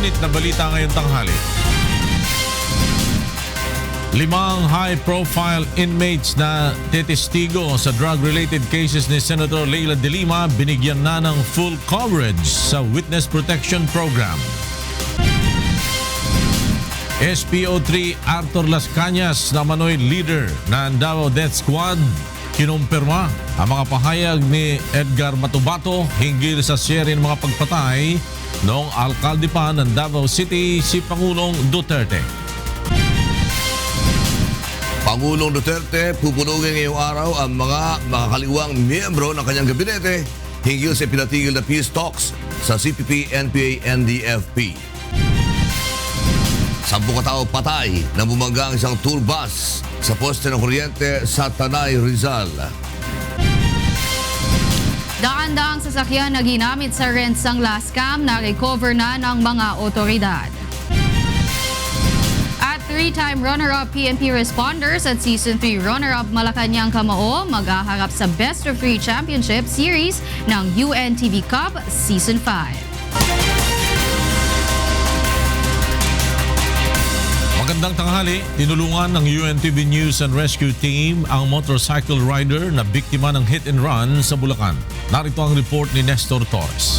mainit na balita ngayong tanghali. 5 high-profile inmates na tetestigo sa drug-related cases ni Senator Leila De Lima binigyan na ng full coverage sa Witness Protection Program. SPO3 Arthur Las Cañas na manoy leader ng Davao Death Squad kinumpirma ang mga pahayag ni Edgar Matubato hinggil sa siyere ng mga pagpatay noong alkalde pa ng Davao City si Pangulong Duterte. Pangulong Duterte pupulungin ngayong araw ang mga makakaliwang miyembro ng kanyang gabinete hinggil sa pinatigil na peace talks sa CPP, NPA, NDFP. 10 katao patay na bumangga ang isang tour bus sa poste ng kuryente sa Tanay, Rizal. Daan-daang sasakyan na ginamit sa rensang Lascam na recover na ng mga otoridad. At 3-time runner-up PNP responders at Season 3 runner-up Malacanang Kamao maghaharap sa Best of 3 Championship Series ng UNTV Cup Season 5. Magandang tanghali, tinulungan ng UNTV News and Rescue Team ang motorcycle rider na biktima ng hit and run sa Bulacan. Narito ang report ni Nestor Torres.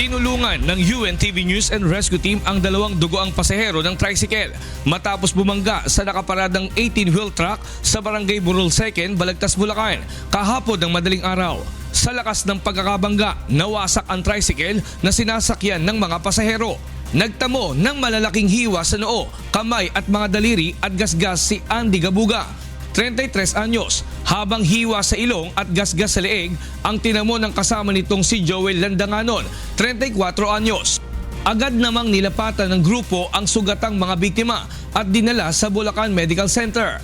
Tinulungan ng UNTV News and Rescue Team ang 2 dugoang pasahero ng tricycle matapos bumangga sa nakaparadang 18-wheel truck sa Barangay Burol 2, Balagtas, Bulacan kahapon ng madaling araw. Sa lakas ng pagkakabangga, nawasak ang tricycle na sinasakyan ng mga pasahero. Nagtamo ng malalaking hiwa sa noo, kamay at mga daliri at gasgas si Andy Gabuga, 33 anyos, habang hiwa sa ilong at gasgas sa leeg ang tinamo ng kasama nitong si Joel Landanganon, 34 anyos. Agad namang nilapatan ng grupo ang sugatang mga biktima at dinala sa Bulacan Medical Center.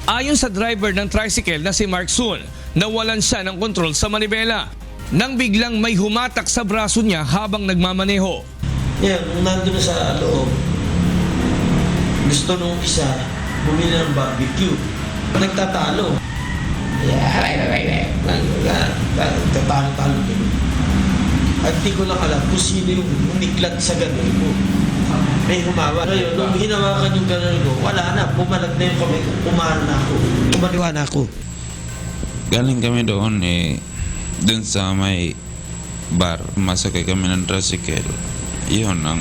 Ayon sa driver ng tricycle na si Mark Sun, nawalan siya ng kontrol sa manibela nang biglang may humatak sa braso niya habang nagmamaneho. Yan, nung nandun na sa loob, gusto nung isa bumili ng barbecue. Nagtatalo. Nagtatalo-talo din. At di ko lang alam kung sino yung uniklat sa ganun ko. May humawa. Ngayon, nung hinawakan yung ganun ko, wala na. Pumalag na yung kamay ko. Pumahan na ako. Tumaliwa na ako. Galing kami doon dun sa may bar. Masakay kami ng tricycle. Iyon ang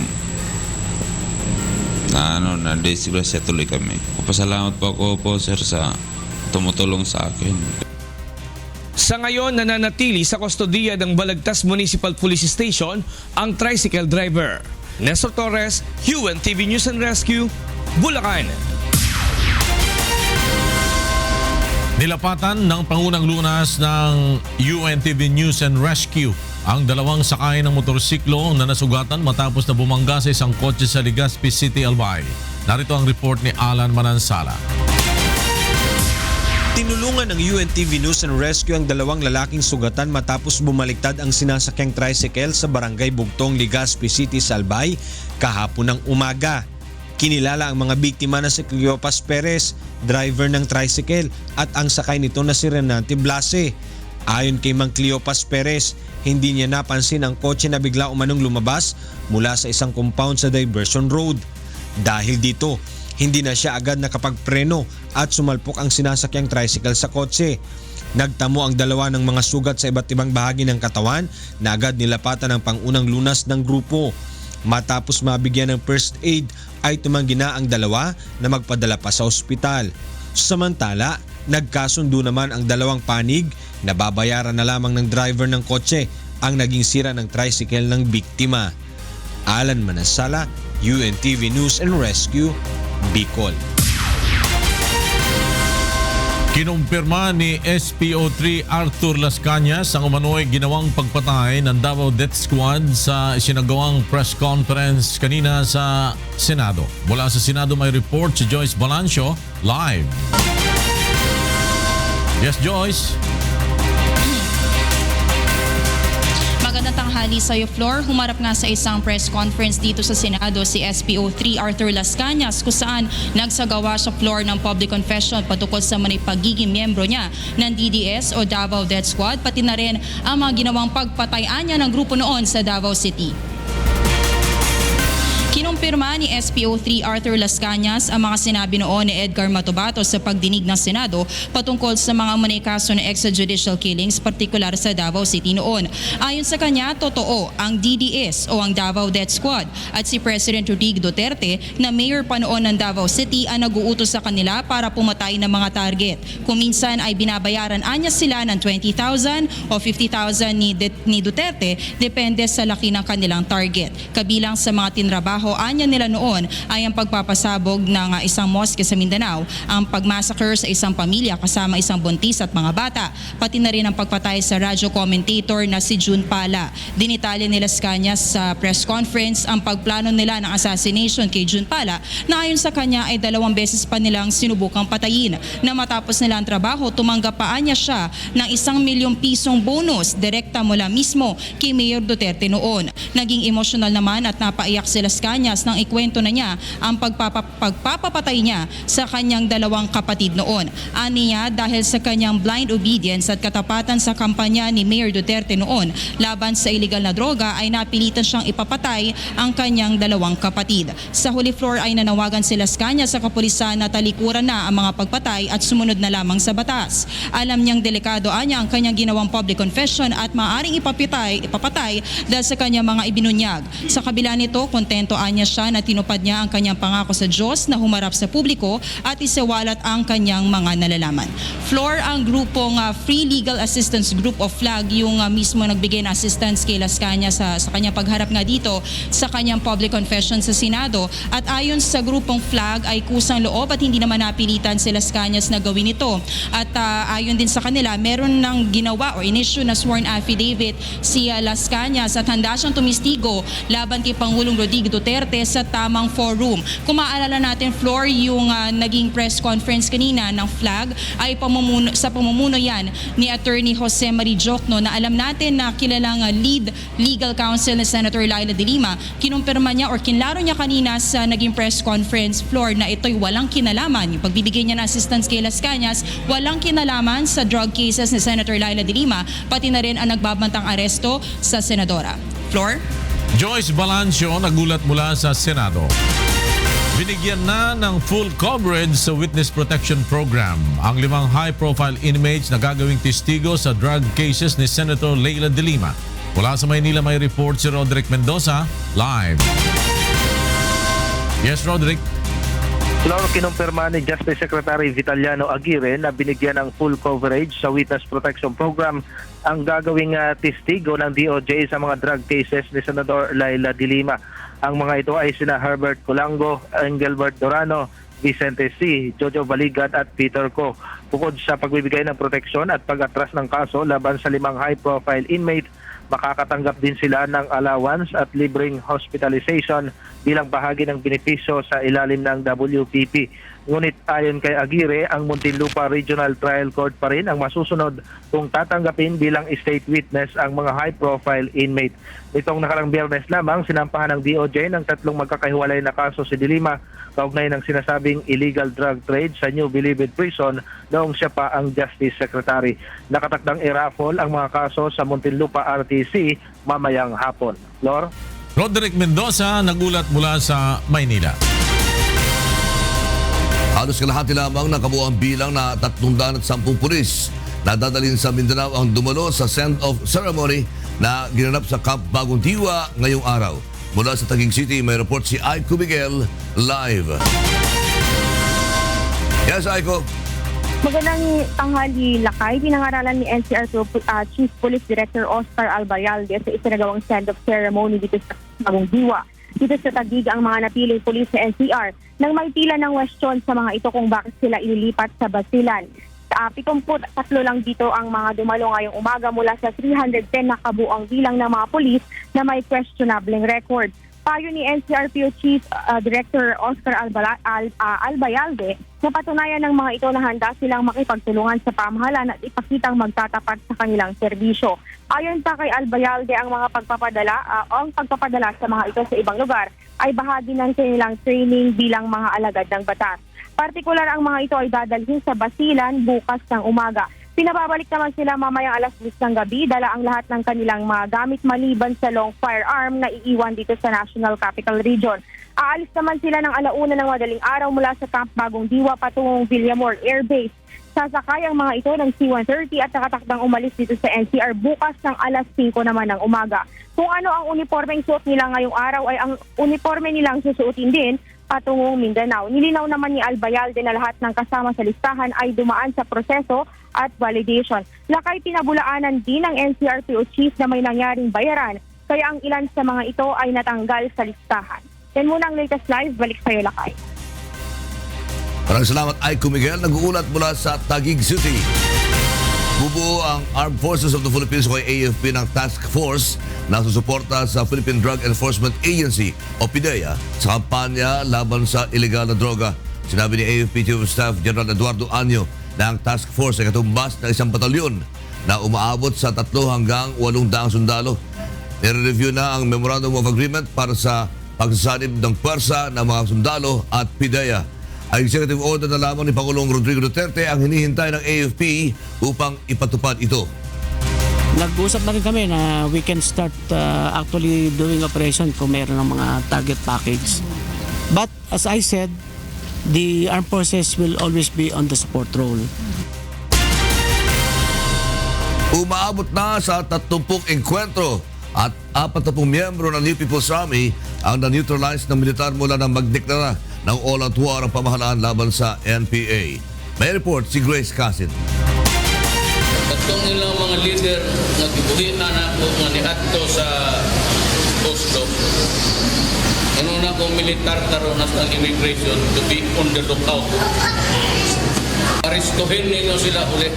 na-disgrasya tuloy kami. Pasalamat po ako po sir sa tumutulong sa akin. Sa ngayon, nananatili sa kustodiya ng Balagtas Municipal Police Station ang tricycle driver. Nestor Torres, UNTV News and Rescue, Bulacan. Nilapatan ng Pangunang Lunas ng UNTV News and Rescue ang 2 sakay ng motorsiklo na nasugatan matapos na bumangga sa isang kotse sa Legazpi City, Albay. Narito ang report ni Alan Manansala. Tinulungan ng UNTV News and Rescue ang 2 lalaking sugatan matapos bumaliktad ang sinasakyang tricycle sa Barangay Bugtong, Legazpi City, Albay kahapon ng umaga. Kinilala ang mga biktima na si Cleopas Perez, driver ng tricycle, at ang sakay nito na si Renante Blase. Ayon kay Mang Cleopas Perez, hindi niya napansin ang kotse na bigla umanong lumabas mula sa isang compound sa Diversion Road. Dahil dito, hindi na siya agad nakapagpreno at sumalpok ang sinasakyang tricycle sa kotse. Nagtamo ang 2 ng mga sugat sa iba't ibang bahagi ng katawan na agad nilapatan ng Pangunang Lunas ng grupo. Matapos mabigyan ng first aid ay tumanggi na ang 2 na magpadala pa sa ospital. Samantala, nagkasundo naman ang 2 panig na babayaran na lamang ng driver ng kotse ang naging sira ng tricycle ng biktima. Alan Manansala, UNTV News and Rescue, Bicol. Kinumpirma ni SPO3 Arthur Las Cañas ang umano'y ginawang pagpatay ng Davao Death Squad sa isinagawang press conference kanina sa Senado. Mula sa Senado may report si Joyce Balancio live. Yes, Joyce. Magandang tanghali sa iyo, Flor. Humarap nga sa isang press conference dito sa Senado si SPO3 Arthur Las Cañas kung saan nagsagawa sa floor ng public confession patungkol sa pagiging miyembro niya ng DDS o Davao Death Squad, pati na rin ang mga ginawang pagpatayan niya ng grupo noon sa Davao City. Kinumpirma ni SPO3 Arthur Las Cañas ang mga sinabi noon ni Edgar Matubato sa pagdinig ng Senado patungkol sa mga umanay kaso ng extrajudicial killings, partikular sa Davao City noon. Ayon sa kanya, totoo ang DDS o ang Davao Death Squad at si President Rodrigo Duterte na mayor pa noon ng Davao City ang nag-uutos sa kanila para pumatay ng mga target. Kung minsan ay binabayaran anya sila ng 20,000 o 50,000 ni Duterte, depende sa laki ng kanilang target. Kabilang sa mga tinrabaho anya nila noon ay ang pagpapasabog ng isang mosque sa Mindanao, ang pagmassacre sa isang pamilya kasama isang buntis at mga bata, pati na rin ang pagpatay sa radyo commentator na si June Pala. Dinitalya ni Las Cañas sa press conference ang pagplano nila ng assassination kay June Pala na ayon sa kanya ay 2 beses pa nilang sinubukang patayin. Na matapos nila ang trabaho, tumanggap pa niya siya ng 1 milyong pisong bonus direkta mula mismo kay Mayor Duterte noon. Naging emosyonal naman at napaiyak si Las Cañas nang ikwento na niya ang pagpapapatay niya sa kanyang 2 kapatid noon. Aniya, dahil sa kanyang blind obedience at katapatan sa kampanya ni Mayor Duterte noon laban sa illegal na droga ay napilitan siyang ipapatay ang kanyang 2 kapatid. Sa huli floor ay nanawagan si Las Cañas sa kapulisan na talikuran na ang mga pagpatay at sumunod na lamang sa batas. Alam niyang delikado anya ang kanyang ginawang public confession at maaaring ipapatay dahil sa kanyang mga ibinunyag. Sa kabila nito, kontento anya siya na tinupad niya ang kanyang pangako sa Diyos na humarap sa publiko at isawalat ang kanyang mga nalalaman. Floor, ang grupong Free Legal Assistance Group of FLAG yung mismo nagbigay ng assistance kay Las Cañas sa kanyang pagharap nga dito sa kanyang public confession sa Senado. At ayon sa grupong FLAG ay kusang loob at hindi naman napilitan si Las Cañas na gawin ito. At ayon din sa kanila, meron ng ginawa o in-issue na sworn affidavit si Las Cañas at handa siyang tumistigo laban kay Pangulong Rodrigo Duterte sa tamang forum. Kung maaalala natin, Floor, yung naging press conference kanina ng FLAG ay sa pamumuno yan ni Attorney Jose Marie Jocno na alam natin na kilalang lead legal counsel ni Senator Laila de Lima. Kinumpirma niya or kinlaro niya kanina sa naging press conference, Floor, na ito'y walang kinalaman. Yung pagbibigay niya ng assistance kay Las Cañas, walang kinalaman sa drug cases ni Senator Laila de Lima, pati na rin ang nagbabantang aresto sa senadora. Floor? Joyce Balancio nagulat mula sa Senado. Binigyan na ng full coverage sa Witness Protection Program ang 5 high-profile inmates na gagawing testigo sa drug cases ni Senator Laila de Lima. Mula sa Maynila may report si Roderick Mendoza, live. Yes, Roderick. Loro, kinumpirma ni Justice Secretary Vitaliano Aguirre na binigyan ng full coverage sa Witness Protection Program ang gagawing testigo ng DOJ sa mga drug cases ni Senador Laila de Lima. Ang mga ito ay sina Herbert Colango, Engelbert Dorano, Vicente C., Jojo Baligat at Peter Co. Bukod sa pagbibigay ng proteksyon at pag-atras ng kaso laban sa 5 high-profile inmates, makakatanggap din sila ng allowance at libreng hospitalization bilang bahagi ng benepisyo sa ilalim ng WPP. Ngunit ayon kay Aguirre, ang Muntinlupa Regional Trial Court pa rin ang masusunod kung tatanggapin bilang state witness ang mga high-profile inmate. Nitong nakarang Biyernes lamang, sinampahan ng DOJ ng 3 magkakahiwalay na kaso si de Lima kaugnay ng sinasabing illegal drug trade sa New Bilibid Prison noong siya pa ang Justice Secretary. Nakatakdang i-raffle ang mga kaso sa Muntinlupa RTC mamayang hapon. Lor? Roderick Mendoza nagulat mula sa Maynila. Halos kalahati lamang ng kabuuang bilang na 310 pulis na dadalhin sa Mindanao ang dumalo sa send-off ceremony na ginanap sa Camp Bagong Diwa ngayong araw. Mula sa Taguig City, may report si Aiko Miguel, live. Yes, Aiko. Magandang tanghali, Lakay. Pinangaralan ni NCR Chief Police Director Oscar Albayalde sa isinagawang send-off ceremony dito sa Bagong Diwa. Dito sa Taguig ang mga napiling pulis sa NCR nang may pila ng question sa mga ito kung bakit sila ililipat sa Basilan. 73 lang dito ang mga dumalo ngayong umaga mula sa 310 na kabuang bilang ng mga pulis na may questionable record. Payo ni NCRPO Chief Director Oscar Albayalde na patunayan ng mga ito na handa silang makipagtulungan sa pamahalaan at ipakitang magtatapat sa kanilang serbisyo. Ayon pa kay Albayalde, ang pagpapadala sa mga ito sa ibang lugar ay bahagi ng kanilang training bilang mga alagad ng batas. Partikular ang mga ito ay dadalhin sa Basilan bukas ng umaga. Pinababalik naman sila mamayang alas 10 ng gabi, dala ang lahat ng kanilang mga gamit maliban sa long firearm na iiwan dito sa National Capital Region. Aalis naman sila ng alauna ng madaling araw mula sa Camp Bagong Diwa patungong Villamor Air Base. Sasakay ang mga ito ng C-130 at nakatakdang umalis dito sa NCR bukas ng alas 5 naman ng umaga. Kung ano ang uniformeng suot nila ngayong araw ay ang uniforme nilang susuotin din patungong Mindanao. Nilinaw naman ni Albayalde na lahat ng kasama sa listahan ay dumaan sa proseso at validation. Lakay pinabulaanan din ng NCRPO chief na may nangyaring bayaran, kaya ang ilan sa mga ito ay natanggal sa listahan. Yan muna ang latest live. Balik sa iyo, Lakay. Maraming salamat, Aiko Miguel. Nag-uulat mula sa Taguig City. Bubuo ang Armed Forces of the Philippines o AFP ng task force na susuporta sa Philippine Drug Enforcement Agency o PDEA sa kampanya laban sa ilegal na droga. Sinabi ni AFP Chief of Staff General Eduardo Anyo na ang task force ay katumbas ng isang batalyon na umaabot sa 3 hanggang 800 sundalo. Nire-review na ang Memorandum of Agreement para sa pagsasanib ng pwersa ng mga sundalo at PDEA. Ang executive order na lamang ni Pangulong Rodrigo Duterte ang hinihintay ng AFP upang ipatupad ito. Nag-usap na rin kami na we can start actually doing operation kung meron ng mga target package. But as I said, the armed forces will always be on the support role. Umaabot na sa 30 engkwentro at 40 miyembro ng New People's Army ang na-neutralize ng militar mula ng magdeklara ng all-out war ang pamahalaan laban sa NPA. May report si Grace Casin. Katong ilang mga leader nga gibuhian ako nga niadto sa Oslo. Ano na kong militar karon sa immigration to be on the lookout. Aristohin ninyo sila ulit.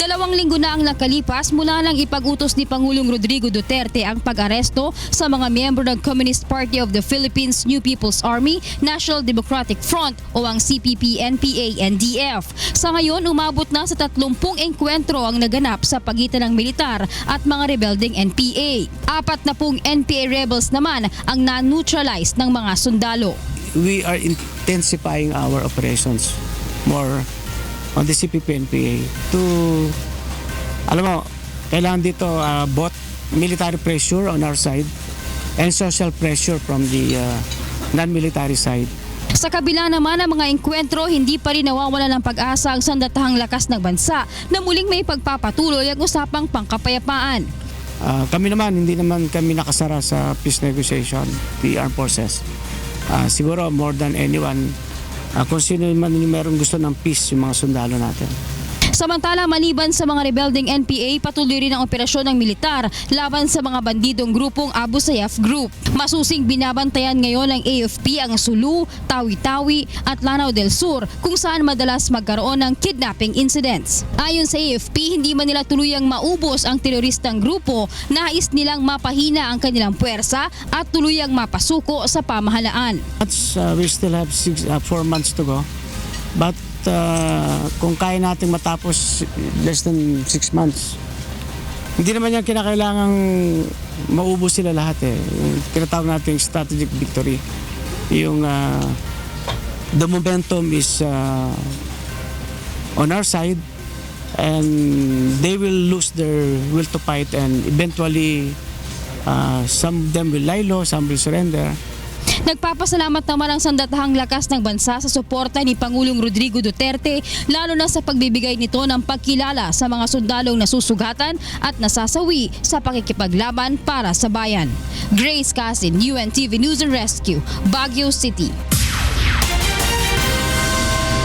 2 linggo na ang nakalipas mula nang ipag-utos ni Pangulong Rodrigo Duterte ang pag-aresto sa mga miyembro ng Communist Party of the Philippines, New People's Army, National Democratic Front o ang CPP, NPA, NDF. Sa ngayon, umabot na sa 30 engkwentro ang naganap sa pagitan ng militar at mga rebelding NPA. 40 NPA rebels naman ang na-neutralize ng mga sundalo. We are intensifying our operations more on the CPP-NPA to, alam mo, kailangan dito both military pressure on our side and social pressure from the non-military side. Sa kabila naman ng mga engkwentro, hindi pa rin nawawala ng pag-asa ang sandatahang lakas ng bansa na muling may pagpapatuloy ang usapang pangkapayapaan. Kami naman, hindi naman kami nakasara sa peace negotiation, the armed forces. Siguro more than anyone, kung sino man yung meron gusto ng peace, yung mga sundalo natin. Samantala, maliban sa mga rebelding NPA, patuloy rin ang operasyon ng militar laban sa mga bandidong grupong Abu Sayyaf Group. Masusing binabantayan ngayon ng AFP ang Sulu, Tawi-Tawi at Lanao del Sur kung saan madalas magkaroon ng kidnapping incidents. Ayon sa AFP, hindi man nila tuluyang maubos ang teroristang grupo, nais nilang mapahina ang kanilang puwersa at tuluyang mapasuko sa pamahalaan. We still have 4 months to go. But kung kaya natin matapos less than 6 months, hindi naman yan kinakailangang maubos sila lahat eh. Yung tinatawag natin strategic victory. Yung the momentum is on our side and they will lose their will to fight and eventually some of them will lie low, some will surrender. Nagpapasalamat naman ang sandatahang lakas ng bansa sa suporta ni Pangulong Rodrigo Duterte, lalo na sa pagbibigay nito ng pagkilala sa mga sundalong nasusugatan at nasasawi sa pakikipaglaban para sa bayan. Grace Casin, UNTV News and Rescue, Baguio City.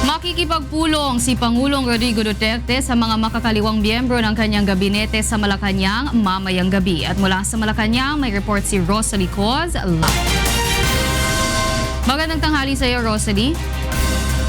Makikipagpulong si Pangulong Rodrigo Duterte sa mga makakaliwang miyembro ng kanyang gabinete sa Malacanang mamayang gabi. At mula sa Malacanang, may report si Rosalie Coz live. Magandang tanghali sa iyo, Rosalie.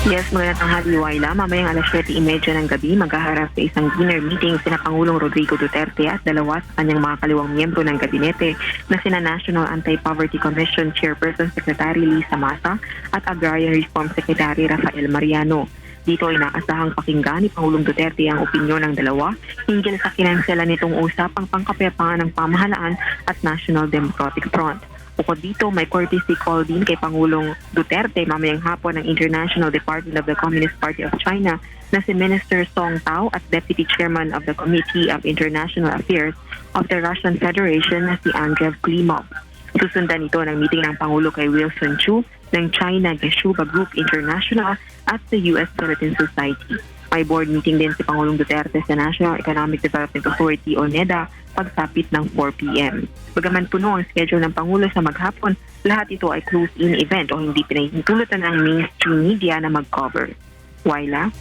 Yes, magandang tanghali, Waila. Mamayang alas 7:30 ng gabi, maghaharap sa isang dinner meeting sina Pangulong Rodrigo Duterte at 2 sa kanyang mga kaliwang miyembro ng gabinete na sina National Anti-Poverty Commission Chairperson Secretary Lisa Masa at Agrarian Reform Secretary Rafael Mariano. Dito ay nakasahang pakinggan ni Pangulong Duterte ang opinyon ng 2 hinggil sa kinansela nitong usapang pangkapayapaan ng pamahalaan at National Democratic Front. Bukod dito, may courtesy call din kay Pangulong Duterte mamayang hapon ng International Department of the Communist Party of China na si Minister Song Tao at Deputy Chairman of the Committee of International Affairs of the Russian Federation na si Andrew Klimov. Susundan ito ng meeting ng Pangulo kay Wilson Chu ng China Geshuba Group International at the U.S. Philippine Society. May board meeting din si Pangulong Duterte sa National Economic Development Authority o NEDA pagsapit ng 4 p.m. Bagaman puno ang schedule ng Pangulo sa maghapon, lahat ito ay closed-in event o hindi pinahintulutan ng mainstream media na mag-cover. Waila?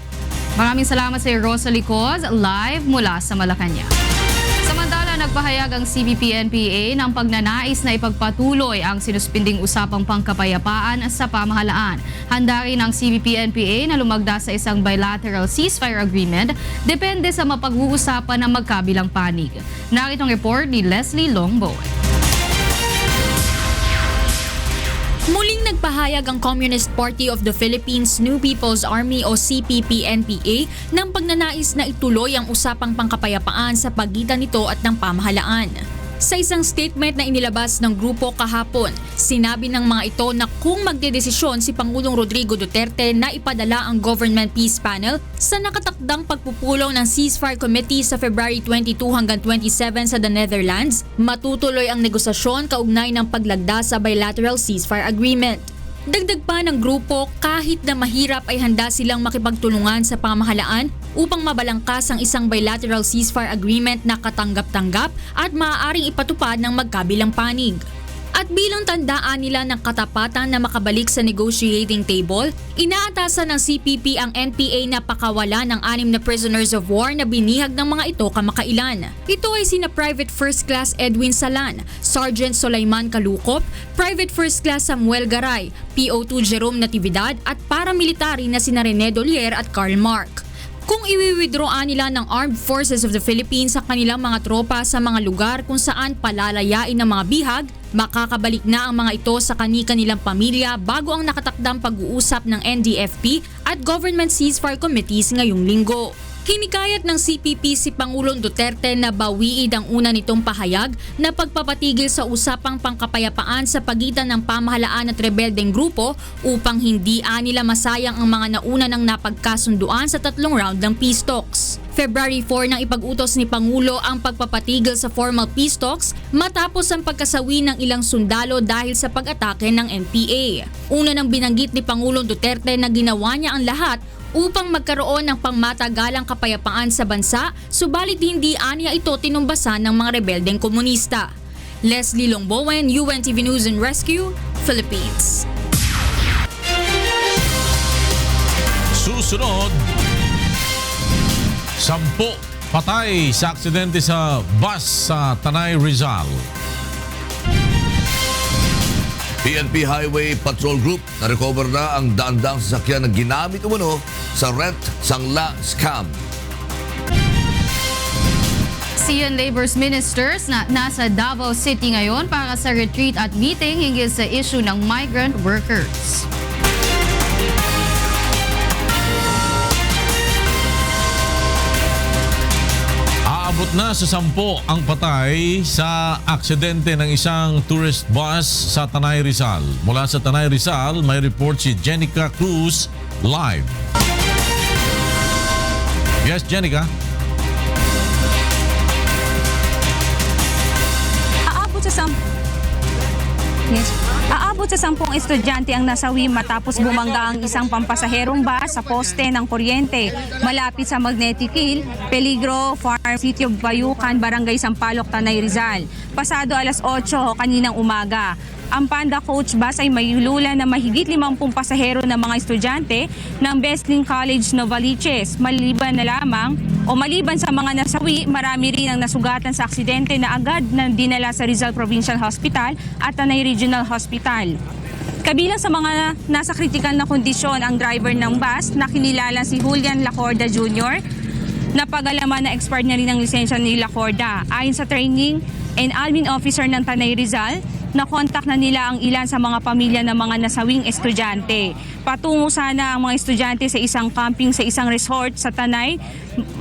Maraming salamat sa iyo, Rosalie Coz, live mula sa Malacanang. Samantala, nagpahayag ang CBP-NPA ng pagnanais na ipagpatuloy ang sinuspinding usapang pangkapayapaan sa pamahalaan. Handa rin ang CBP-NPA na lumagda sa isang bilateral ceasefire agreement depende sa mapag-uusapan ng magkabilang panig. Narito ang report ni Leslie Longbo. Muling nagpahayag ang Communist Party of the Philippines New People's Army o CPP-NPA ng pagnanais na ituloy ang usapang pangkapayapaan sa pagitan nito at ng pamahalaan. Sa isang statement na inilabas ng grupo kahapon, sinabi ng mga ito na kung magdedesisyon si Pangulong Rodrigo Duterte na ipadala ang Government Peace Panel sa nakatakdang pagpupulong ng Ceasefire Committee sa February 22 hanggang 27 sa the Netherlands, matutuloy ang negosasyon kaugnay ng paglagda sa bilateral ceasefire agreement. Dagdag pa ng grupo, kahit na mahirap ay handa silang makipagtulungan sa pamahalaan upang mabalangkas ang isang bilateral ceasefire agreement na katanggap-tanggap at maaaring ipatupad ng magkabilang panig. At bilang tandaan nila ng katapatan na makabalik sa negotiating table, inaatasan ng CPP ang NPA na pakawala ng 6 na prisoners of war na binihag ng mga ito kamakailan. Ito ay sina Private First Class Edwin Salan, Sergeant Sulaiman Kalukop, Private First Class Samuel Garay, PO2 Jerome Natividad at paramilitary na sina Rene Dolier at Karl Mark. Kung iwi-withdrawaan nila ng Armed Forces of the Philippines sa kanilang mga tropa sa mga lugar kung saan palalayain ng mga bihag, makakabalik na ang mga ito sa kani-kanilang pamilya bago ang nakatakdang pag-uusap ng NDFP at Government Ceasefire Committees ngayong linggo. Hinikayat ng CPP si Pangulong Duterte na bawiin ang una nitong pahayag na pagpapatigil sa usapang pangkapayapaan sa pagitan ng pamahalaan at rebeldeng grupo upang hindi nila masayang ang mga nauna ng napagkasunduan sa 3 round ng peace talks. February 4 nang ipag-utos ni Pangulo ang pagpapatigil sa formal peace talks matapos ang pagkasawi ng ilang sundalo dahil sa pag-atake ng NPA. Una nang binanggit ni Pangulong Duterte na ginawa niya ang lahat upang magkaroon ng pangmatagalang kapayapaan sa bansa, subalit hindi aniya ito tinumbasan ng mga rebeldeng komunista. Leslie Longbowen, UNTV News and Rescue, Philippines. Susunod, 10 patay sa aksidente sa bus sa Tanay, Rizal. PNP Highway Patrol Group na-recover na ang daan-daang sasakyan na ginamit umano sa rent-sangla scam. CN Labor's Ministers na nasa Davao City ngayon para sa retreat at meeting hinggil sa issue ng migrant workers. Aabot na sa 10 ang patay sa aksidente ng isang tourist bus sa Tanay, Rizal. Mula sa Tanay, Rizal, may report si Jenica Cruz live. Yes, Jenica. Aabot sa 10 estudyante ang nasawi matapos bumangga ang isang pampasaherong bus sa poste ng kuryente malapit sa Magnetic Hill, Peligro Farm, City of Bayucan, Barangay Sampaloc, Tanay, Rizal. Pasado alas 8 kaninang umaga. Ang Panda Coach Bus ay may hululan na mahigit 50 pasahero ng mga estudyante ng Besling College, Novaliches. Maliban sa mga nasawi, marami rin ang nasugatan sa aksidente na agad na dinala sa Rizal Provincial Hospital at Tanay Regional Hospital. Kabilang sa mga nasa kritikal na kondisyon ang driver ng bus na kinilala si Julian Lacorda Jr. Napagalaman na expired na rin ang lisensya ni Lacorda. Ayon sa training and admin officer ng Tanay Rizal, nakontak na nila ang ilan sa mga pamilya ng mga nasawing estudyante. Patungo sana ang mga estudyante sa isang camping sa isang resort sa Tanay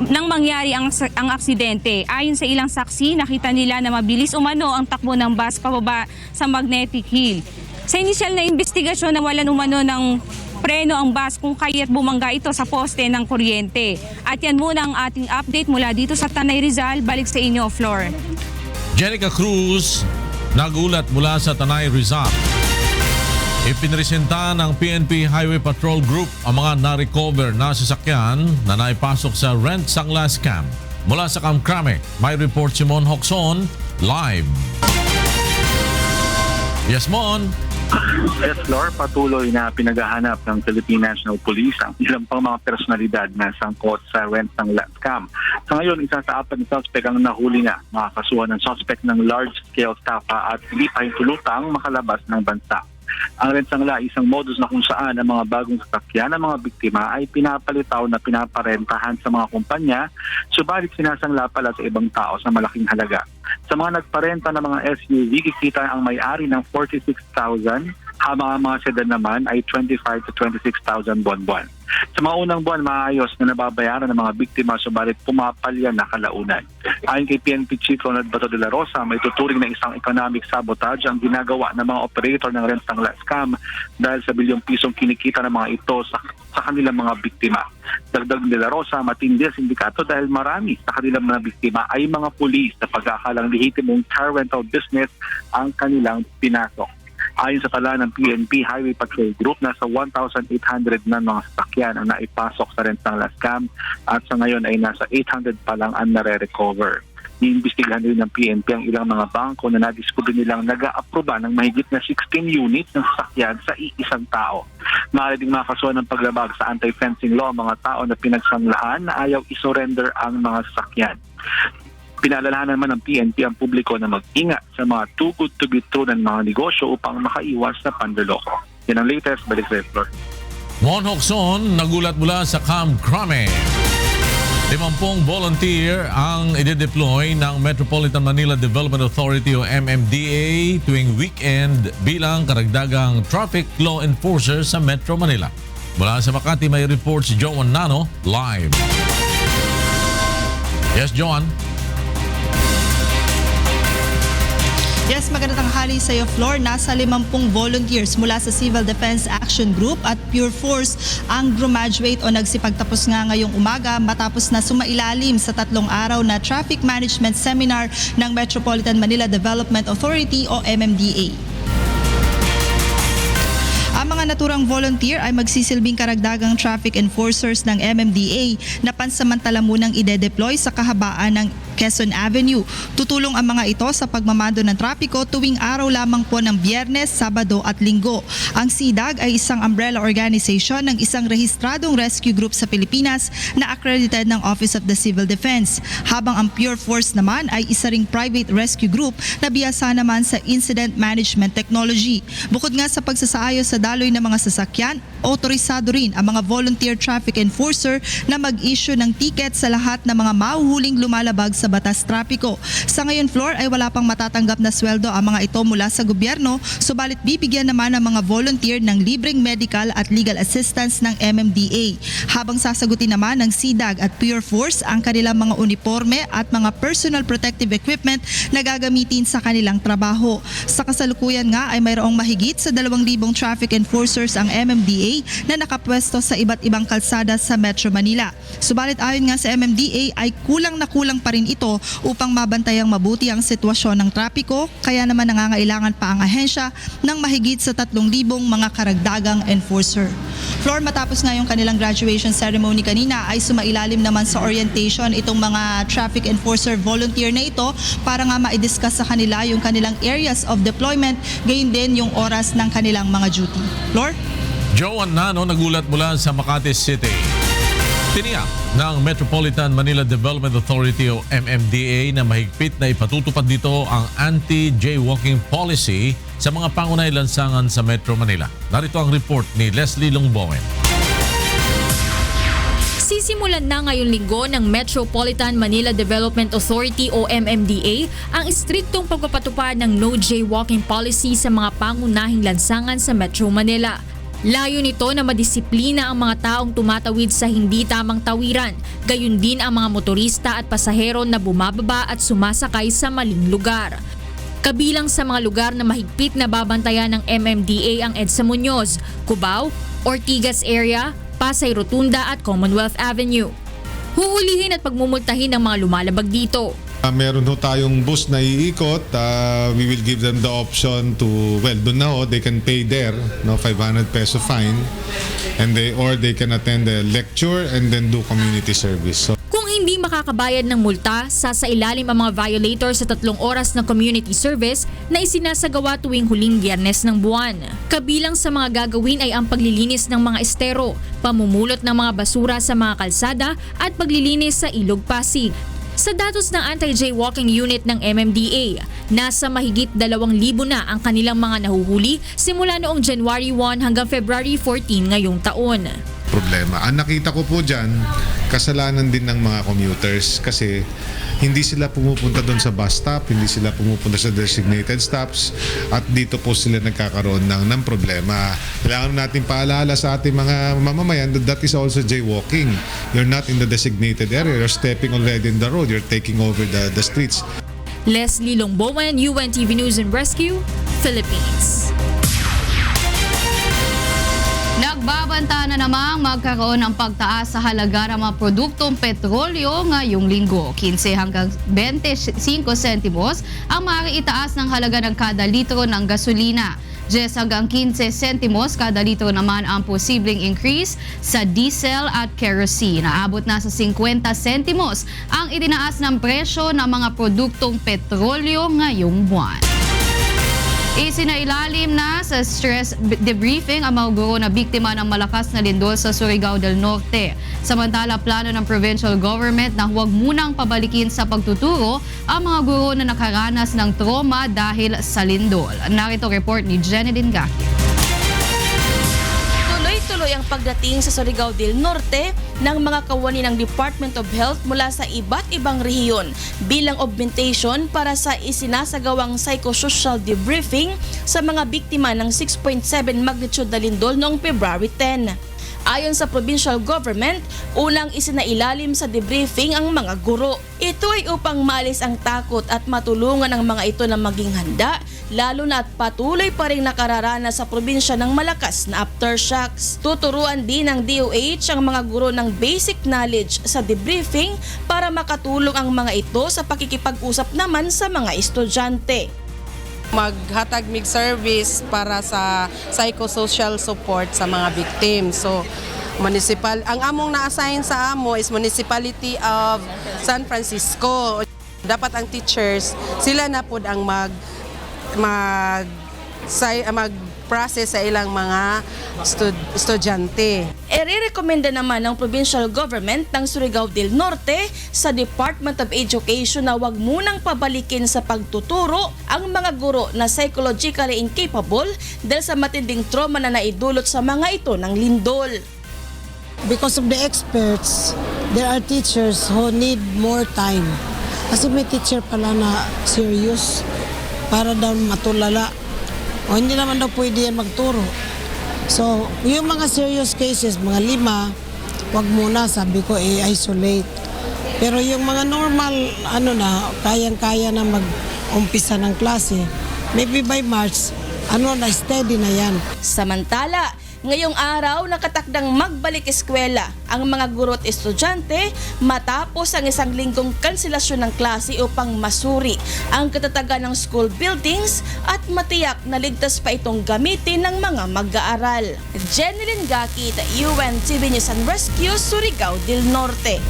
nang mangyari ang aksidente. Ayon sa ilang saksi, nakita nila na mabilis umano ang takbo ng bus pababa sa Magnetic Hill. Sa inisyal na investigasyon, nawalan umano ng preno ang bus kung kaya't bumangga ito sa poste ng kuryente. At yan muna ang ating update mula dito sa Tanay Rizal. Balik sa inyo, Flor. Jenica Cruz, nagulat mula sa Tanay Rizal. Ipinresenta ng PNP Highway Patrol Group ang mga na-recover na sasakyan na naipasok sa rent sangla scam. Mula sa Kamkrame, may report si Mon Hokson live. Yes, Mon. Yes, Lord, patuloy na pinaghahanap ng Philippine National Police ang ilang pang mga personalidad na sangkot sa rent ng scam. Sa ngayon, isa sa 4 na suspect ang nahuli na. Makakasuhan ng suspect ng large-scale estafa at hindi pa hinulutang makalabas ng bansa. Ang rent-sangla ay isang modus na kung saan ang mga bagong sasakyan ng mga biktima ay pinapalitaw na pinaparentahan sa mga kumpanya, subalit sinasangla pala sa ibang tao sa malaking halaga. Sa mga nagparenta ng mga SUV, kikita ang may-ari ng 46,000, habang ang mga sedan naman ay 25,000 to 26,000 buwan-buwan. Sa mga unang buwan, maayos na nababayaran ng mga biktima, subalit pumapalya na kalaunan. Ayon kay PNP Chief Ronald Bato de la Rosa, may tuturing na isang economic sabotage ang ginagawa ng mga operator ng rent sangla scam dahil sa bilyong pisong kinikita ng mga ito sa kanilang mga biktima. Dagdag de la Rosa, matindi ang sindikato dahil marami sa kanilang mga biktima ay mga pulis na pag-aakalang lehitimong car rental business ang kanilang pinasok. Ayon sa tala ng PNP Highway Patrol Group, nasa 1,800 na mga sasakyan ang naipasok sa rent sangla scam at sa ngayon ay nasa 800 pa lang ang nare-recover. Iimbestigahan din ng PNP ang ilang mga bangko na nadiskubre nilang nag-aaproba ng mahigit na 16 units ng sasakyan sa iisang tao. Maaari ding makasuhan ng paglabag sa anti-fencing law ang mga tao na pinagsanglaan na ayaw isurrender ang mga sasakyan. Pinaalalahanan naman ng PNP ang publiko na mag-ingat sa mga too good to be true ng mga negosyo upang makaiwas sa panloloko. Yan ang latest. Balik sa Flor. Mon Hokson, nagulat mula sa Kamkrame. 50 volunteer ang i-deploy ng Metropolitan Manila Development Authority o MMDA tuwing weekend bilang karagdagang traffic law enforcer sa Metro Manila. Mula sa Makati, may report si Joan Nano live. Yes, Joan. Yes, magandang tanghali sa iyo, Flor. Nasa 50 volunteers mula sa Civil Defense Action Group at Pure Force ang graduate o nagsipagtapos nga ngayong umaga matapos na sumailalim sa 3 araw na Traffic Management Seminar ng Metropolitan Manila Development Authority o MMDA. Ang mga naturang volunteer ay magsisilbing karagdagang traffic enforcers ng MMDA na pansamantala munang ide-deploy sa kahabaan ng Quezon Avenue. Tutulong ang mga ito sa pagmamando ng trapiko tuwing araw lamang po ng Biyernes, Sabado at Linggo. Ang SIDAG ay isang umbrella organization ng isang rehistradong rescue group sa Pilipinas na accredited ng Office of the Civil Defense. Habang ang Pure Force naman ay isa ring private rescue group na biyasa naman sa incident management technology. Bukod nga sa pagsasaayos sa daloy ng mga sasakyan, otorisado rin ang mga volunteer traffic enforcer na mag-issue ng ticket sa lahat ng mga mahuhuling lumalabag sa batas trapiko. Sa ngayon, Flor, ay wala pang matatanggap na sweldo ang mga ito mula sa gobyerno, subalit bibigyan naman ng mga volunteer ng libreng medical at legal assistance ng MMDA. Habang sasagutin naman ng SIDAG at Pure Force ang kanilang mga uniforme at mga personal protective equipment na gagamitin sa kanilang trabaho. Sa kasalukuyan nga ay mayroong mahigit sa 2,000 traffic enforcers ang MMDA na nakapwesto sa iba't ibang kalsada sa Metro Manila. Subalit ayon nga sa MMDA ay kulang na kulang pa rin ito upang mabantayang mabuti ang sitwasyon ng trapiko, kaya naman nangangailangan pa ang ahensya ng mahigit sa 3,000 mga karagdagang enforcer. Flor, matapos nga yung kanilang graduation ceremony kanina ay sumailalim naman sa orientation itong mga traffic enforcer volunteer na ito para nga ma-discuss sa kanila yung kanilang areas of deployment, gayon din yung oras ng kanilang mga duty. Flor? Joan Nano, nagulat mula sa Makati City. Tiniyak ng Metropolitan Manila Development Authority o MMDA na mahigpit na ipatutupad dito ang anti-jaywalking policy sa mga pangunahing lansangan sa Metro Manila. Narito ang report ni Leslie Longbowen. Sisimulan na ngayong linggo ng Metropolitan Manila Development Authority o MMDA ang istriktong pagpapatupad ng no jaywalking policy sa mga pangunahing lansangan sa Metro Manila. Layo nito na madisiplina ang mga taong tumatawid sa hindi tamang tawiran, gayon din ang mga motorista at pasahero na bumababa at sumasakay sa maling lugar. Kabilang sa mga lugar na mahigpit na babantayan ng MMDA ang EDSA Muñoz, Cubao, Ortigas area, Pasay Rotunda at Commonwealth Avenue. Huhulihin at pagmumultahin ng mga lumalabag dito. Meron ho tayong bus na iikot. We will give them the option to, doon na they can pay there, 500 peso fine. Or they can attend the lecture and then do community service. Kung hindi makakabayad ng multa, sasailalim ang mga violator sa 3 oras ng community service na isinasagawa tuwing huling Biyernes ng buwan. Kabilang sa mga gagawin ay ang paglilinis ng mga estero, pamumulot ng mga basura sa mga kalsada at paglilinis sa Ilog Pasig. Sa datos ng Anti-Jaywalking Unit ng MMDA, nasa mahigit 2,000 na ang kanilang mga nahuhuli simula noong January 1 hanggang February 14 ngayong taon. Problema. Ang nakita ko po dyan, kasalanan din ng mga commuters kasi hindi sila pumupunta doon sa bus stop, hindi sila pumupunta sa designated stops at dito po sila nagkakaroon ng problema. Kailangan natin paalala sa ating mga mamamayan that is also jaywalking. You're not in the designated area, you're stepping already in the road, you're taking over the streets. Leslie Longbowen, UNTV News and Rescue, Philippines. Nagbabanta na namang magkaroon ng pagtaas sa halaga ng mga produktong petrolyo ngayong linggo. 15 hanggang 25 sentimos ang maaari itaas ng halaga ng kada litro ng gasolina. 10 hanggang 15 sentimos kada litro naman ang posibleng increase sa diesel at kerosene. Naabot na sa 50 sentimos ang itinaas ng presyo ng mga produktong petrolyo ngayong buwan. Isinailalim na sa stress debriefing ang mga guro na biktima ng malakas na lindol sa Surigao del Norte. Samantala, plano ng provincial government na huwag munang pabalikin sa pagtuturo ang mga guro na nakaranas ng trauma dahil sa lindol. Narito report ni Jenny Dingaki. Tuloy-tuloy ang pagdating sa Surigao del Norte ng mga kawani ng Department of Health mula sa iba't ibang rehiyon bilang augmentation para sa isinasagawang psychosocial debriefing sa mga biktima ng 6.7 magnitude na lindol noong February 10. Ayon sa provincial government, unang isinailalim sa debriefing ang mga guro. Ito ay upang maalis ang takot at matulungan ang mga ito na maging handa, lalo na at patuloy pa rin nakararanas sa probinsya ng malakas na aftershocks. Tuturuan din ng DOH ang mga guro ng basic knowledge sa debriefing para makatulong ang mga ito sa pakikipag-usap naman sa mga estudyante. Maghatag mig service para sa psychosocial support sa mga victims. So, ang among na-assign sa amo is Municipality of San Francisco. Dapat ang teachers, sila na po ang mag-process sa ilang mga estudyante. Irerekomenda naman ng provincial government ng Surigao del Norte sa Department of Education na huwag munang pabalikin sa pagtuturo ang mga guro na psychologically incapable dahil sa matinding trauma na naidulot sa mga ito ng lindol. Because of the experts, there are teachers who need more time. Kasi may teacher pala na serious para daw matulala. O hindi naman daw pwede yan magturo. So, yung mga serious cases, mga 5, wag muna, sabi ko, i-isolate. Pero yung mga normal, kayang-kaya na mag-umpisa ng klase, maybe by March, na steady na yan. Samantala, ngayong araw nakatakdang magbalik eskwela ang mga guro at estudyante matapos ang 1 linggong kanselasyon ng klase upang masuri ang katatagan ng school buildings at matiyak na ligtas pa itong gamitin ng mga mag-aaral. Jenny Gakit, UNTV News and Rescue, Surigao del Norte.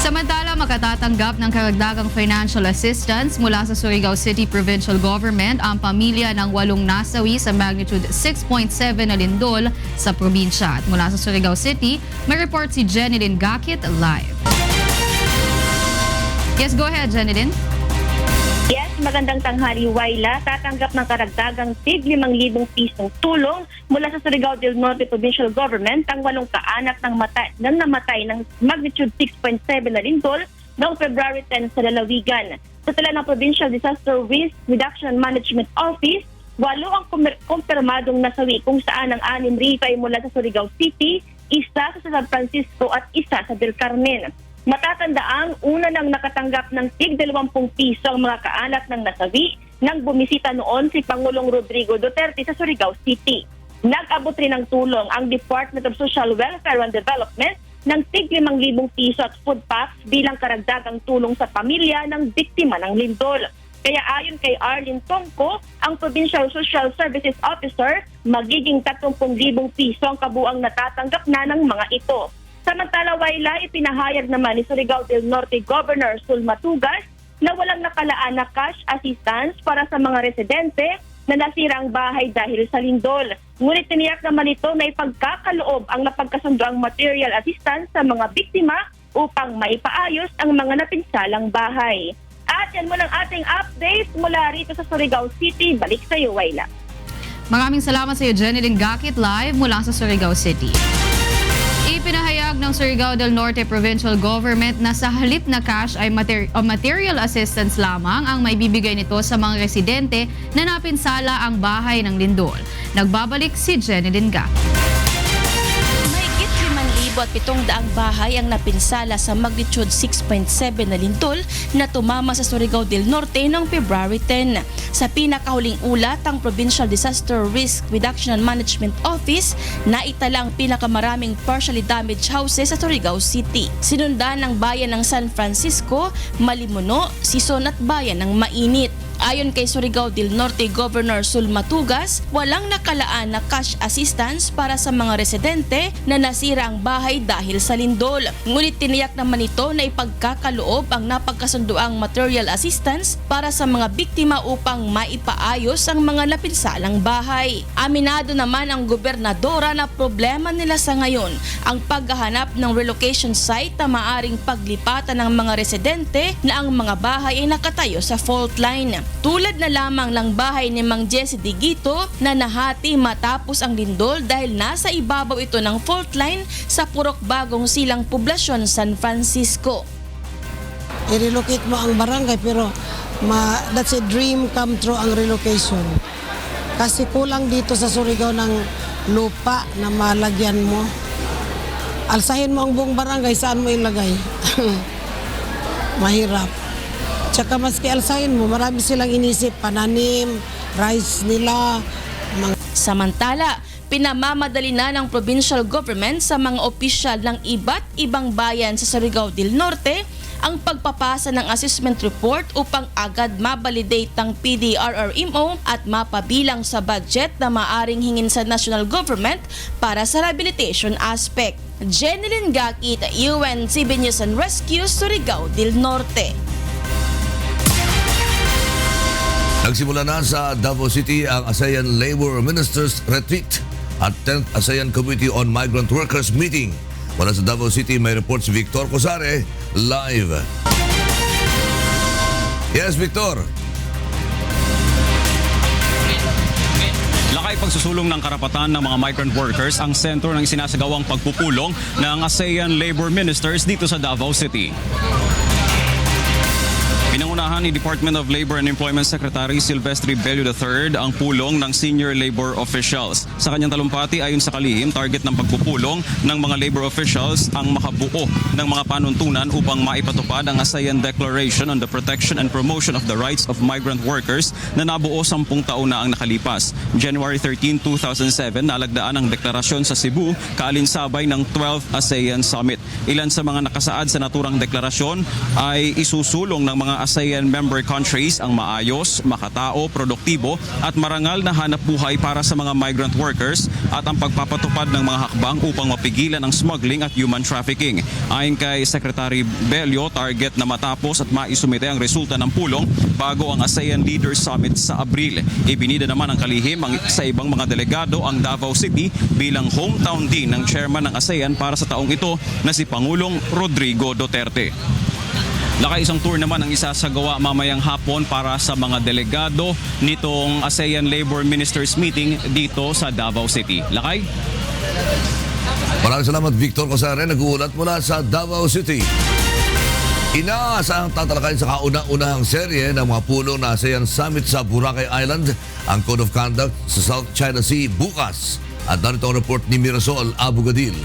Samantala, makatatanggap ng karagdagang financial assistance mula sa Surigao City Provincial Government ang pamilya ng 8 nasawi sa magnitude 6.7 na lindol sa probinsya. At mula sa Surigao City, may report si Jenilyn Gakit live. Yes, go ahead, Jenilyn. Yes, magandang tanghali, Waila. Tatanggap ng karagdagang tig 5,000 pisong tulong mula sa Surigao del Norte Provincial Government ang 8 kaanak ng namatay ng magnitude 6.7 na lindol noong February 10 sa lalawigan. Sa tala ng Provincial Disaster Risk Reduction and Management Office, 8 ang kumpirmadong nasawi kung saan ang 6 rito ay mula sa Surigao City, 1 sa San Francisco at 1 sa Del Carmen. Matatandaang una nang nakatanggap ng tig 20 piso ang mga kaanak ng nasawi nang bumisita noon si Pangulong Rodrigo Duterte sa Surigao City. Nag-abot rin ng tulong ang Department of Social Welfare and Development ng tig 5,000 piso at food packs bilang karagdagang tulong sa pamilya ng biktima ng lindol. Kaya ayon kay Arlene Tongko, ang Provincial Social Services Officer, magiging 30,000 piso ang kabuang natatanggap na ng mga ito. Samantala, Waila, ipinahayag naman ni Surigao del Norte Governor Sul Matugas na walang nakalaan na cash assistance para sa mga residente na nasira ang bahay dahil sa lindol. Ngunit tiniyak naman ito na ipagkakaloob ang napagkasundoang material assistance sa mga biktima upang maipaayos ang mga napinsalang bahay. At yan muna ang ating update mula rito sa Surigao City. Balik sa iyo, Waila. Maraming salamat sa iyo, Jeneline Gakit, live mula sa Surigao City. Ipinahayag ng Surigao del Norte Provincial Government na sa halip na cash ay material assistance lamang ang maibibigay nito sa mga residente na napinsala ang bahay ng lindol. Nagbabalik si Jeneline Gakit. 5,700 bahay ang napinsala sa magnitude 6.7 na lindol na tumama sa Surigao del Norte noong February 10. Sa pinakahuling ulat, ang Provincial Disaster Risk Reduction and Management Office na itala ang pinakamaraming partially damaged houses sa Surigao City. Sinundan ng bayan ng San Francisco, Malimuno, Sison at bayan ng Mainit. Ayon kay Surigao del Norte Governor Sul Matugas, walang nakalaan na cash assistance para sa mga residente na nasira ang bahay dahil sa lindol. Ngunit tiniyak naman ito na ipagkakaloob ang napagkasunduang material assistance para sa mga biktima upang maipaayos ang mga napinsalang bahay. Aminado naman ang gobernadora na problema nila sa ngayon ang paghahanap ng relocation site na maaring paglipatan ng mga residente na ang mga bahay ay nakatayo sa fault line. Tulad na lamang ng bahay ni Mang Jesse Digito na nahati matapos ang lindol dahil nasa ibabaw ito ng fault line sa Purok Bagong Silang Poblasyon, San Francisco. I-relocate mo ang barangay pero that's a dream come true ang relocation. Kasi kulang dito sa Surigao ng lupa na malagyan mo. Alsahin mo ang buong barangay, saan mo ilagay? Mahirap. Tsaka maski alsahin mo, marami silang inisip, pananim, rice nila. Samantala, pinamamadali na ng provincial government sa mga opisyal ng iba't ibang bayan sa Surigao del Norte ang pagpapasa ng assessment report upang agad mabalidate ng PDRRMO at mapabilang sa budget na maaring hingin sa national government para sa rehabilitation aspect. Jeneline Gakit, UNTV News and Rescue, Surigao del Norte. Nagsimula na sa Davao City ang ASEAN Labor Ministers Retreat at 10th ASEAN Committee on Migrant Workers Meeting. Mula sa Davao City, may report si Victor Cosare, live. Yes, Victor. Lakay pagsusulong ng karapatan ng mga migrant workers ang sentro ng sinasagawang pagpupulong ng ASEAN Labor Ministers dito sa Davao City. Pinangunahan ni Department of Labor and Employment Secretary Silvestre Bello III ang pulong ng senior labor officials. Sa kanyang talumpati ayon sa kalihim, target ng pagpupulong ng mga labor officials ang makabuo ng mga panuntunan upang maipatupad ang ASEAN Declaration on the Protection and Promotion of the Rights of Migrant Workers na nabuo 10 taon na ang nakalipas. January 13, 2007, nalagdaan ang deklarasyon sa Cebu, kaalinsabay ng 12th ASEAN Summit. Ilan sa mga nakasaad sa naturang deklarasyon ay isusulong ng mga ASEAN member countries ang maayos, makatao, produktibo at marangal na hanap buhay para sa mga migrant workers at ang pagpapatupad ng mga hakbang upang mapigilan ang smuggling at human trafficking. Ayon kay Secretary Bello, target na matapos at maisumite ang resulta ng pulong bago ang ASEAN Leaders Summit sa Abril. Ibinida naman ang kalihim sa ibang mga delegado ang Davao City bilang hometown din ng chairman ng ASEAN para sa taong ito na si Pangulong Rodrigo Duterte. Lakay, isang tour naman ang isasagawa mamayang hapon para sa mga delegado nitong ASEAN Labor Ministers Meeting dito sa Davao City. Lakay? Maraming salamat, Victor Cosare, nag-uulat mula sa Davao City. Inaasahang tatalakayin sa kauna-unahang serye ng mga pulong na ASEAN Summit sa Boracay Island ang Code of Conduct sa South China Sea bukas. At narito ang report ni Mirasol Abugadil.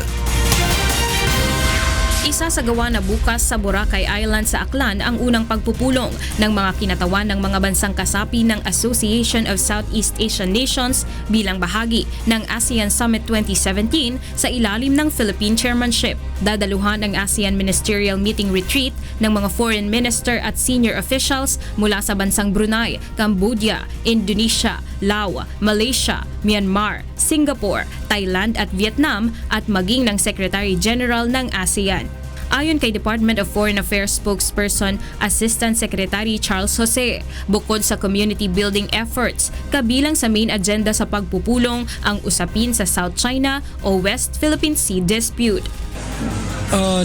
Isasagawa na bukas sa Boracay Island sa Aklan ang unang pagpupulong ng mga kinatawan ng mga bansang kasapi ng Association of Southeast Asian Nations bilang bahagi ng ASEAN Summit 2017 sa ilalim ng Philippine Chairmanship. Dadaluhan ang ASEAN Ministerial Meeting Retreat ng mga foreign minister at senior officials mula sa bansang Brunei, Cambodia, Indonesia, Laos, Malaysia, Myanmar, Singapore, Thailand at Vietnam at maging ng Secretary General ng ASEAN. Ayon kay Department of Foreign Affairs spokesperson Assistant Secretary Charles Jose, bukod sa community building efforts, kabilang sa main agenda sa pagpupulong ang usapin sa South China o West Philippine Sea dispute.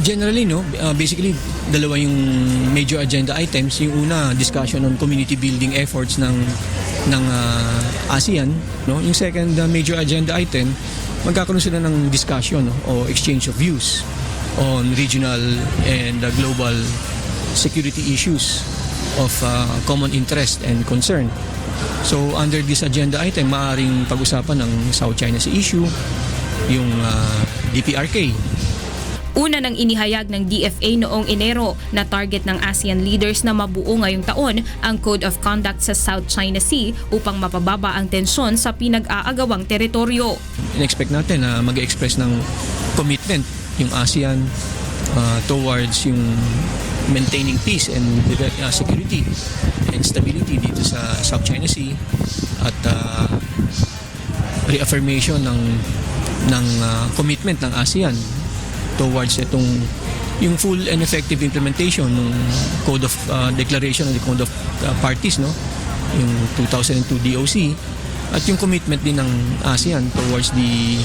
Generally, basically, dalawa yung major agenda items. Yung una, discussion on community building efforts ng ASEAN. Yung second major agenda item, magkakaroon sila ng discussion o exchange of views on regional and global security issues of common interest and concern. So under this agenda item, maaaring pag-usapan ng South China Sea issue, yung DPRK. Una nang inihayag ng DFA noong Enero na target ng ASEAN leaders na mabuo ngayong taon ang Code of Conduct sa South China Sea upang mapababa ang tensyon sa pinag-aagawang teritoryo. In-expect natin na mag-express ng commitment yung ASEAN towards yung maintaining peace and security and stability dito sa South China Sea at reaffirmation ng commitment ng ASEAN towards yung full and effective implementation ng Code of Declaration of the Code of Parties, yung 2002 DOC, at yung commitment din ng ASEAN towards the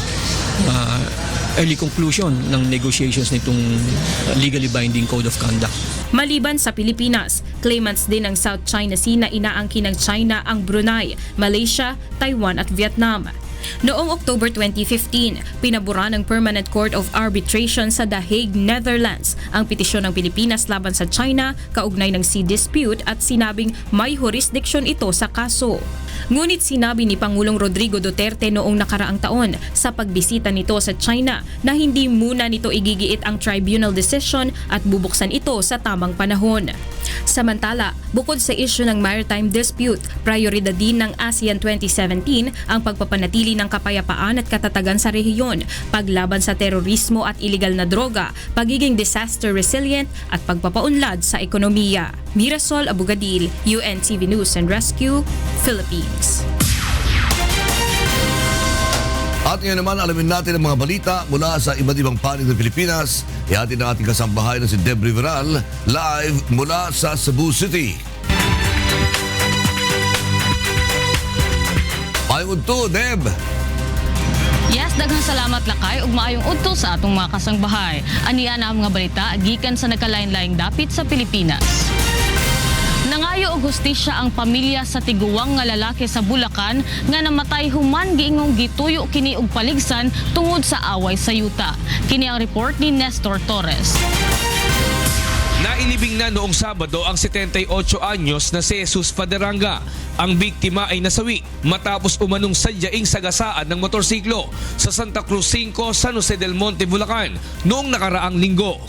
early conclusion ng negotiations nitong legally binding Code of Conduct. Maliban sa Pilipinas, claimants din ng South China Sea na inaangkin ng China ang Brunei, Malaysia, Taiwan at Vietnam. Noong October 2015, pinabura ng Permanent Court of Arbitration sa The Hague, Netherlands ang petisyon ng Pilipinas laban sa China kaugnay ng sea dispute at sinabing may jurisdiction ito sa kaso. Ngunit sinabi ni Pangulong Rodrigo Duterte noong nakaraang taon sa pagbisita nito sa China na hindi muna nito igigiit ang tribunal decision at bubuksan ito sa tamang panahon. Samantala, bukod sa issue ng maritime dispute, prioridad din ng ASEAN 2017 ang pagpapanatili ng kapayapaan at katatagan sa rehiyon, paglaban sa terorismo at iligal na droga, pagiging disaster resilient at pagpapaunlad sa ekonomiya. Mirasol Abugadil, UNTV News and Rescue, Philippines. At ngayon naman, alamin natin ang mga balita mula sa iba't ibang panig ng Pilipinas. Ihatid ng ating kasambahay na si Deb Riveral, live mula sa Cebu City. Payong udto, Deb! Yes, daghang salamat lakay ug maayong udto sa atong mga kasangbahay. Aniya na ang mga balita gikan sa nagkalain-laing dapit sa Pilipinas. Nangayo og hustisya ang pamilya sa tiguwang nga lalaki sa Bulacan nga namatay human giingong gituyo kini og paligsan tungod sa away sa yuta. Kini ang report ni Nestor Torres. Nailibing na noong Sabado ang 78 anyos na si Jesus Faderanga. Ang biktima ay nasawi matapos umanong sadyaing sagasaan ng motorsiklo sa Santa Cruz 5, San Jose del Monte, Bulacan noong nakaraang linggo.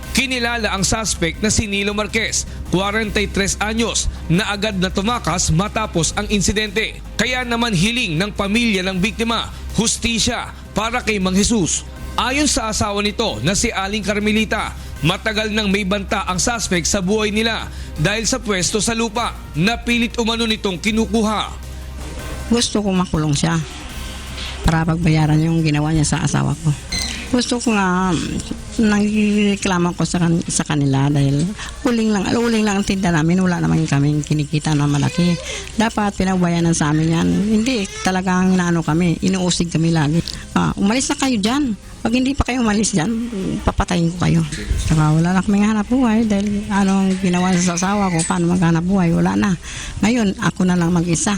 Kinilala ang suspect na si Nilo Marquez, 43 anyos, na agad na tumakas matapos ang insidente. Kaya naman hiling ng pamilya ng biktima, hustisya para kay Mang Jesus. Ayon sa asawa nito na si Aling Carmelita, matagal nang may banta ang suspect sa buhay nila dahil sa pwesto sa lupa na pilit umano nitong kinukuha. Gusto ko makulong siya para pagbayaran yung ginawa niya sa asawa ko. Gusto ko nga nagreklamo ko sa kanila dahil uling lang ang tinda namin, wala naman kaming kinikita na malaki. Dapat pinagbayanan sa amin yan. Hindi talagang inaano kami, inuusig kami lagi. Umalis na kayo dyan. Pag hindi pa kayo umalis dyan, papatayin ko kayo. Saka wala na kaming hanap buhay dahil anong ginawa sa asawa ko, paano maghanap buhay, wala na. Ngayon, ako na lang mag-isa.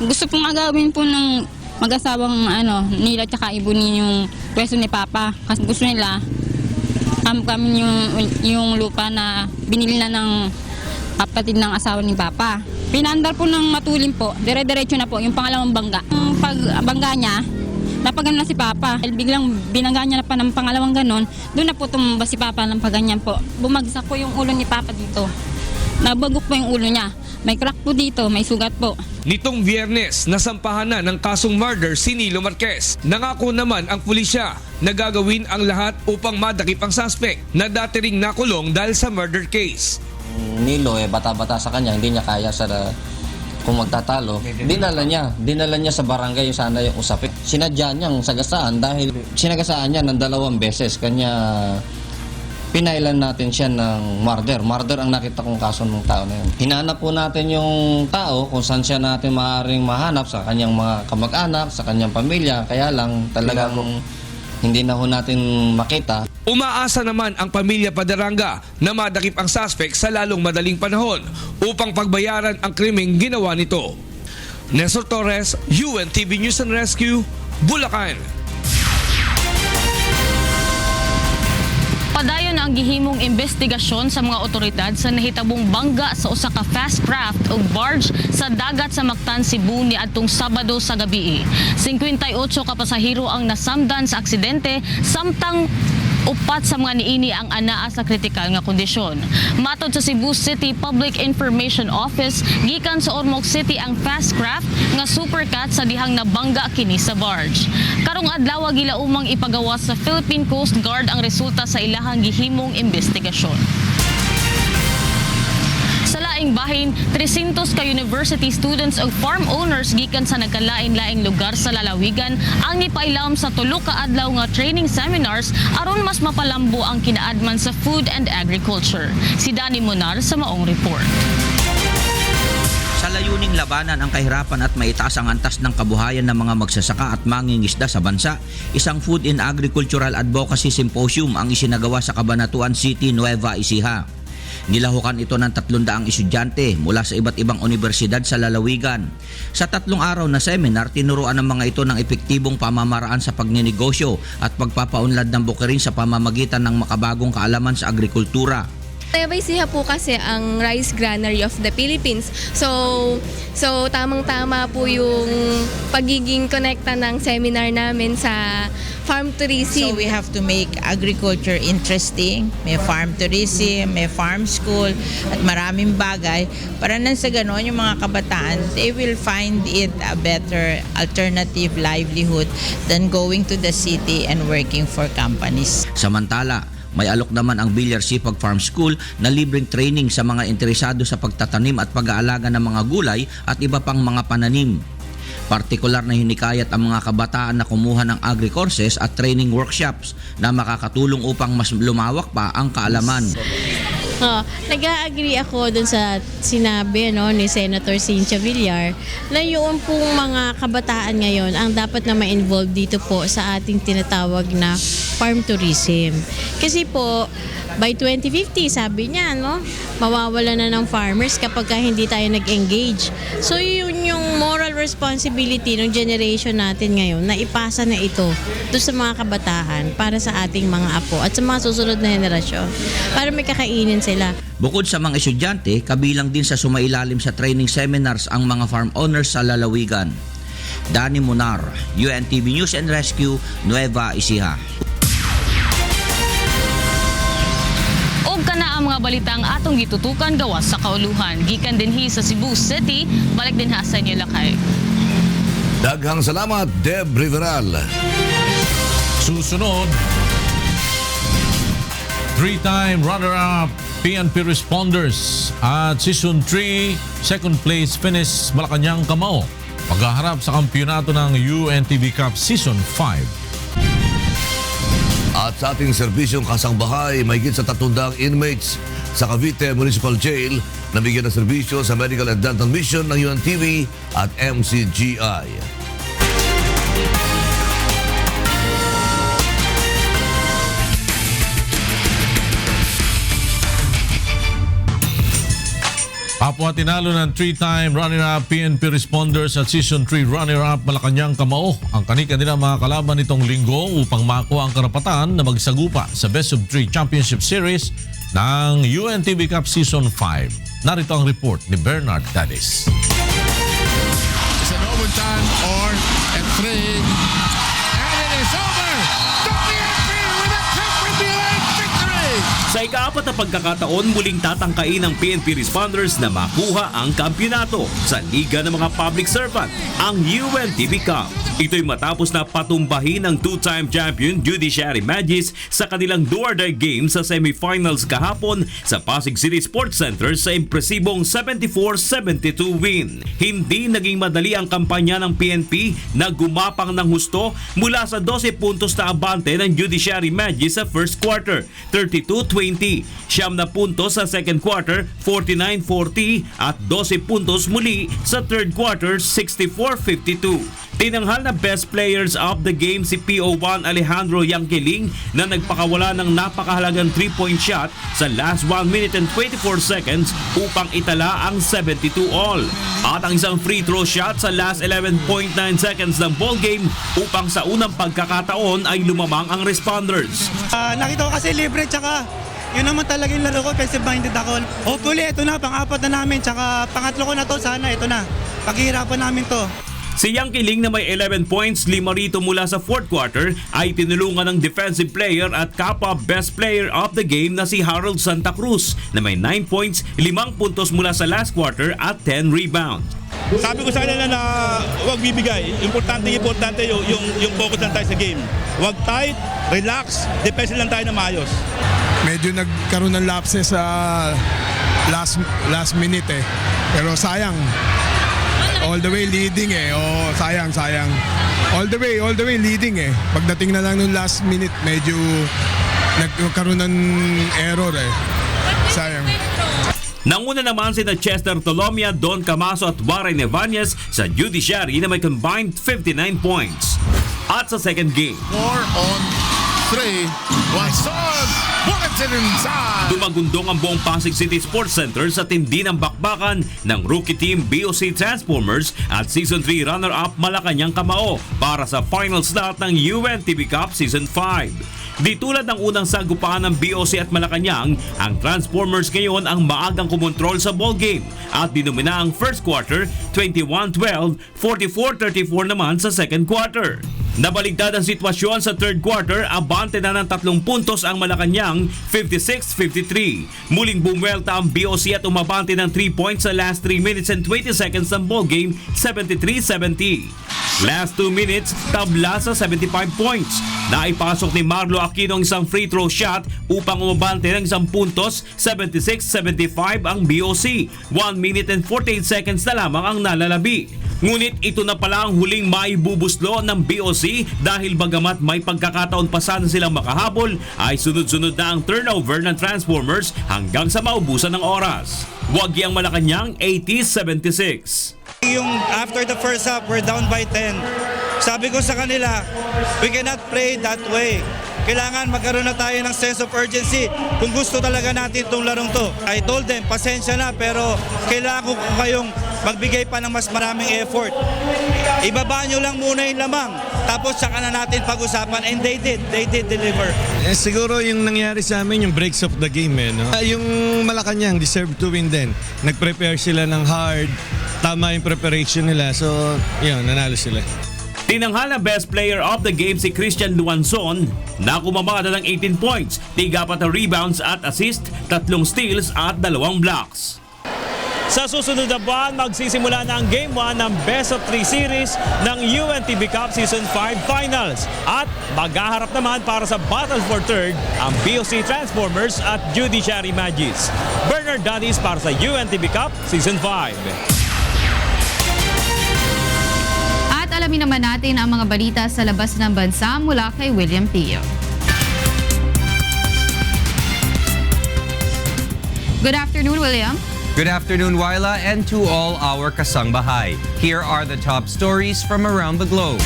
Gusto pong agawin po ng mag-asawang nila tsaka ibunin yung pwesto ni Papa. Kasi gusto nila, kami yung lupa na binili na ng kapatid ng asawa ni Papa. Pinandar po ng matulin po, dire-diretso na po yung pangalawang bangga. Yung pagbangga niya, napagano na si Papa. Biglang binangga niya na pa ng pangalawang ganon, doon na po tumumba si Papa ng paganyan po. Bumagsak po yung ulo ni Papa dito. Nabagok po yung ulo niya. May crack po dito, may sugat po. Nitong Biyernes, nasampahan na ng kasong murder si Nilo Marquez. Nangako naman ang pulisya na gagawin ang lahat upang madakip ang suspect na dati ring nakulong dahil sa murder case. Nilo, bata-bata sa kanya, hindi niya kaya kung magtatalo. Dinala niya sa barangay yung sana yung usapin. Sinadya niyang sagasaan dahil sinagasaan niya ng 2 beses. Kanya pinailan natin siya ng murder. Murder ang nakita kong kaso ng tao na yun. Hinanap po natin yung tao kung saan siya natin maaaring mahanap sa kanyang mga kamag-anak, sa kanyang pamilya. Kaya lang talagang hindi na ho natin makita. Umaasa naman ang pamilya Padaranga na madakip ang suspect sa lalong madaling panahon upang pagbayaran ang krimeng ginawa nito. Nestor Torres, UNTV News and Rescue, Bulacan. Padayon ang gihimong investigasyon sa mga otoridad sa nahitabong bangga sa usa ka fast craft o barge sa dagat sa Mactan, Cebu niadtong Sabado sa gabi. 58 ka pasahero ang nasamdan sa aksidente samtang upat sa mga niini ang anaa sa kritikal nga kondisyon. Matod sa Cebu City Public Information Office, gikan sa Ormoc City ang fast craft nga supercat sa dihang nabangga kini sa barge. Karong adlaw gilaumang ipagawas sa Philippine Coast Guard ang resulta sa ilahang gihimong investigasyon. Sa laing bahin, 300 ka university students o farm owners gikan sa nagkalain-laing lugar sa lalawigan ang nipailam sa 3 ka adlaw nga training seminars aron mas mapalambo ang kinaadman sa food and agriculture. Si Danny Monar sa maong report. Sa layuning labanan ang kahirapan at maitaas ang antas ng kabuhayan ng mga magsasaka at mangingisda sa bansa, isang Food and Agricultural Advocacy Symposium ang isinagawa sa Cabanatuan City, Nueva Ecija. Nilahukan ito ng 300 estudyante mula sa iba't ibang universidad sa lalawigan. Sa 3 araw na seminar, tinuruan ng mga ito ng epektibong pamamaraan sa pagninegosyo at pagpapaunlad ng bukirin sa pamamagitan ng makabagong kaalaman sa agrikultura. Nueva Ecija po kasi ang rice granary of the Philippines. So tamang-tama po yung pagiging konekta ng seminar namin sa farm tourism. So we have to make agriculture interesting. May farm tourism, may farm school, at maraming bagay. Para nang sa gano'n, yung mga kabataan, they will find it a better alternative livelihood than going to the city and working for companies. Samantala, may alok naman ang Villar Sipag Farm School na libreng training sa mga interesado sa pagtatanim at pag-aalaga ng mga gulay at iba pang mga pananim. Partikular na hinikayat ang mga kabataan na kumuha ng agri-courses at training workshops na makakatulong upang mas lumawak pa ang kaalaman. Nag-agree ako dun sa sinabi ni Senator Cynthia Villar na yung pong mga kabataan ngayon ang dapat na ma-involve dito po sa ating tinatawag na farm tourism. Kasi po, by 2050, sabi niya, mawawala na ng farmers kapag hindi tayo nag-engage. So yun yung moral responsibility ng generation natin ngayon na ipasa na ito doon sa mga kabataan para sa ating mga apo at sa mga susunod na henerasyon para may kakainin sila. Bukod sa mga estudyante, kabilang din sa sumailalim sa training seminars ang mga farm owners sa lalawigan. Danny Monar, UNTV News and Rescue, Nueva Ecija. Ang mga balitang atong gitutukan gawas sa kauluhan. Gikan dinhi sa Cebu City, balik din ha sa inyo lakay. Daghang salamat, Deb Riveral. Susunod, 3-time runner-up PNP Responders at Season 3 second place finish Malacanang Kamao. Paghaharap sa kampyonato ng UNTV Cup Season 5. At sa ating serbisyong kasangbahay, may higit sa 300 inmates sa Cavite Municipal Jail na bigyan ng serbisyo sa Medical and Dental Mission ng UNTV at MCGI. Kapwa tinalo ng 3-time runner-up PNP Responders at Season 3 runner-up Malacanang Kamao ang kani-kanila mga kalaban nitong linggo upang makuha ang karapatan na magsagupa sa Best of 3 Championship Series ng UNTV Cup Season 5. Narito ang report ni Bernard Dadis. It's an overtime or a 3. And it is over! The PNP with a cup-revealing victory! Sa ika-4 na pagkakataon, muling tatangkain ng PNP Responders na makuha ang kampyonato sa Liga ng mga Public Servant, ang UNTV Cup. Ito'y matapos na patumbahin ng 2-time champion Judiciary Magis sa kanilang do-or-die game sa semifinals kahapon sa Pasig City Sports Center sa impresibong 74-72 win. Hindi naging madali ang kampanya ng PNP na gumapang ng husto mula sa 12 puntos na abante ng Judiciary Magis sa first quarter, 32-20. 9 na puntos sa second quarter, 49-40 at 12 puntos muli sa third quarter, 64-52. Tinanghal na best players of the game si PO1 Alejandro Yangkiling na nagpakawala ng napakahalagang 3-point shot sa last 1 minute and 24 seconds upang itala ang 72 all. At ang isang free throw shot sa last 11.9 seconds ng ball game upang sa unang pagkakataon ay lumamang ang Responders. Nakita ko kasi libre tsaka yun naman talaga yung laro ko, offensive minded ako. Hopefully ito na, pang-4 na namin tsaka pangatlo ko na to, sana ito na. Paghihirapan namin to. Si Yangkiling na may 11 points, 5 rito mula sa fourth quarter ay tinulungan ng defensive player at kapwa best player of the game na si Harold Santa Cruz na may 9 points, 5 puntos mula sa last quarter at 10 rebounds. Sabi ko sa kanila na huwag bibigay. Importante yung focus lang tayo sa game. Huwag tight, relax, defense lang tayo na maayos. Medyo nagkaroon ng lapses sa last minute eh. Pero sayang. All the way leading eh. Oh, sayang. All the way leading eh. Pagdating na lang nung last minute, medyo nagkaroon ng error eh. Sayang. Nanguna naman sina Chester Tolomia, Don Camaso at Warren Evanez sa Judiciary na may combined 59 points. At sa second game, 4 on 3. Wison! Bulletin inside! Dumagundong ang buong Pasig City Sports Center sa tindi ng bakbakan ng rookie team BOC Transformers at Season 3 runner-up Malacanang Kamao para sa final slot ng UNTV Cup Season 5. Di tulad ng unang sagupaan ng BOC at Malacanang, ang Transformers ngayon ang maagang kumontrol sa ball game at dinumina ang first quarter 21-12, 44-34 naman sa second quarter. Nabaligtad ang sitwasyon sa third quarter, abante na ng 3 puntos ang Malacanang, 56-53. Muling bumwelta ang BOC at umabante ng 3 points sa last 3 minutes and 20 seconds ng ball game, 73-70. Last 2 minutes, tabla sa 75 points. Naipasok ni Marlo Aquino ang isang free throw shot upang umabante ng 1 puntos, 76-75 ang BOC. 1 minute and 48 seconds na lamang ang nalalabi. Ngunit ito na pala ang huling maibubuslo ng BOC dahil bagamat may pagkakataon pa sana silang makahabol, ay sunod-sunod na ang turnover ng Transformers hanggang sa maubusan ng oras. Wagi ang Malacanang, 80-76. Yung after the first half, we're down by 10. Sabi ko sa kanila, we cannot play that way. Kailangan magkaroon na tayo ng sense of urgency kung gusto talaga natin itong larong to. I told them, pasensya na pero kailangan ko kayong magbigay pa ng mas maraming effort. Ibaba nyo lang muna yung lamang tapos saka na natin pag-usapan and they did deliver. Siguro yung nangyari sa amin yung breaks of the game no? Yung Malacanang deserve to win din. Nag-prepare sila ng hard, tama yung preparation nila so yun, nanalo sila. Tinanghal na best player of the game si Christian Luanzon na kumamada ng 18 points, 3 rebounds at assist, 3 steals at 2 blocks. Sa susunod na buwan, magsisimula na ang Game 1 ng Best of 3 Series ng UNTV Cup Season 5 Finals. At maghaharap naman para sa Battle for Third ang BOC Transformers at Judiciary Magis. Bernard Dadis para sa UNTV Cup Season 5. Alamin naman natin ang mga balita sa labas ng bansa mula kay William Pio. Good afternoon, William. Good afternoon, Wyla, and to all our kasangbahay. Here are the top stories from around the globe.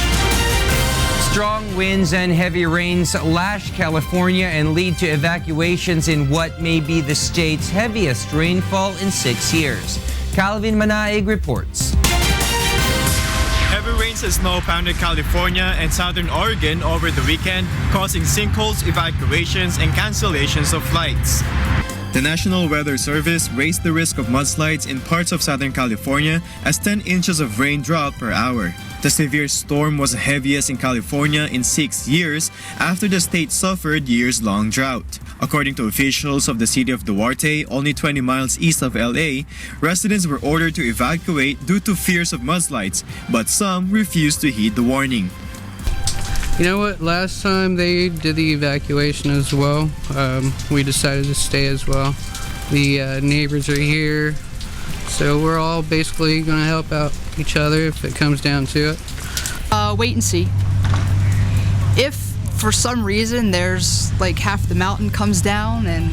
Strong winds and heavy rains lash California and lead to evacuations in what may be the state's heaviest rainfall in 6 years. Calvin Manaig reports. Heavy rains and snow pounded California and southern Oregon over the weekend, causing sinkholes, evacuations, and cancellations of flights. The National Weather Service raised the risk of mudslides in parts of Southern California as 10 inches of rain dropped per hour. The severe storm was the heaviest in California in 6 years after the state suffered years-long drought. According to officials of the city of Duarte, only 20 miles east of LA, residents were ordered to evacuate due to fears of mudslides, but some refused to heed the warning. You know what? Last time they did the evacuation as well, we decided to stay as well. The neighbors are here, so we're all basically going to help out each other if it comes down to it. Wait and see. If for some reason there's like half the mountain comes down, and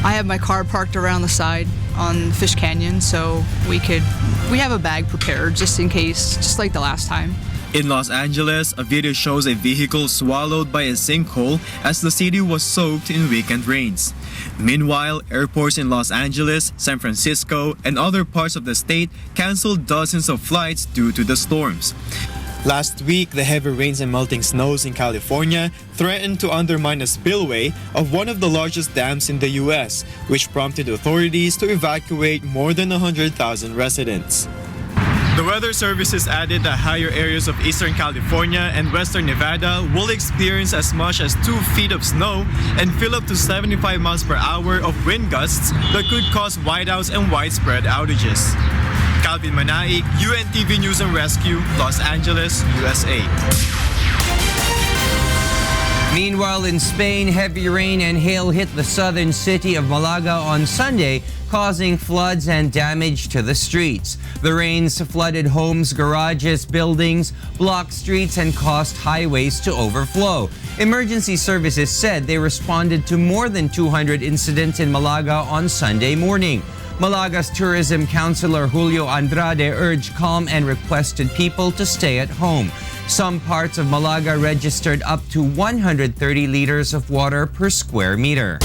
I have my car parked around the side on Fish Canyon, so we have a bag prepared just in case, just like the last time. In Los Angeles, a video shows a vehicle swallowed by a sinkhole as the city was soaked in weekend rains. Meanwhile, airports in Los Angeles, San Francisco, and other parts of the state canceled dozens of flights due to the storms. Last week, the heavy rains and melting snows in California threatened to undermine a spillway of one of the largest dams in the U.S., which prompted authorities to evacuate more than 100,000 residents. The Weather Services added that higher areas of Eastern California and Western Nevada will experience as much as 2 feet of snow and feel up to 75 miles per hour of wind gusts that could cause whiteouts and widespread outages. Calvin Manaig, UNTV News and Rescue, Los Angeles, USA. Meanwhile, in Spain, heavy rain and hail hit the southern city of Malaga on Sunday, causing floods and damage to the streets. The rains flooded homes, garages, buildings, blocked streets, and caused highways to overflow. Emergency services said they responded to more than 200 incidents in Malaga on Sunday morning. Malaga's tourism councilor Julio Andrade urged calm and requested people to stay at home. Some parts of Malaga registered up to 130 liters of water per square meter.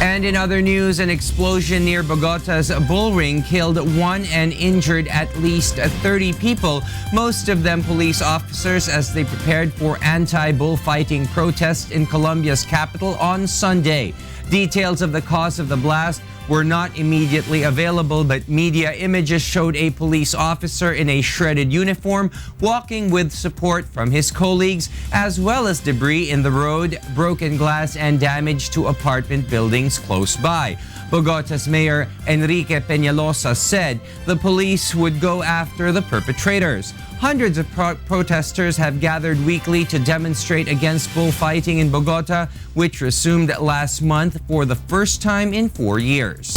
And in other news, an explosion near Bogota's Bullring killed 1 and injured at least 30 people, most of them police officers, as they prepared for anti-bullfighting protests in Colombia's capital on Sunday. Details of the cause of the blast were not immediately available, but media images showed a police officer in a shredded uniform walking with support from his colleagues, as well as debris in the road, broken glass, and damage to apartment buildings close by. Bogota's Mayor Enrique Peñalosa said the police would go after the perpetrators. Hundreds of protesters have gathered weekly to demonstrate against bullfighting in Bogota, which resumed last month for the first time in 4 years.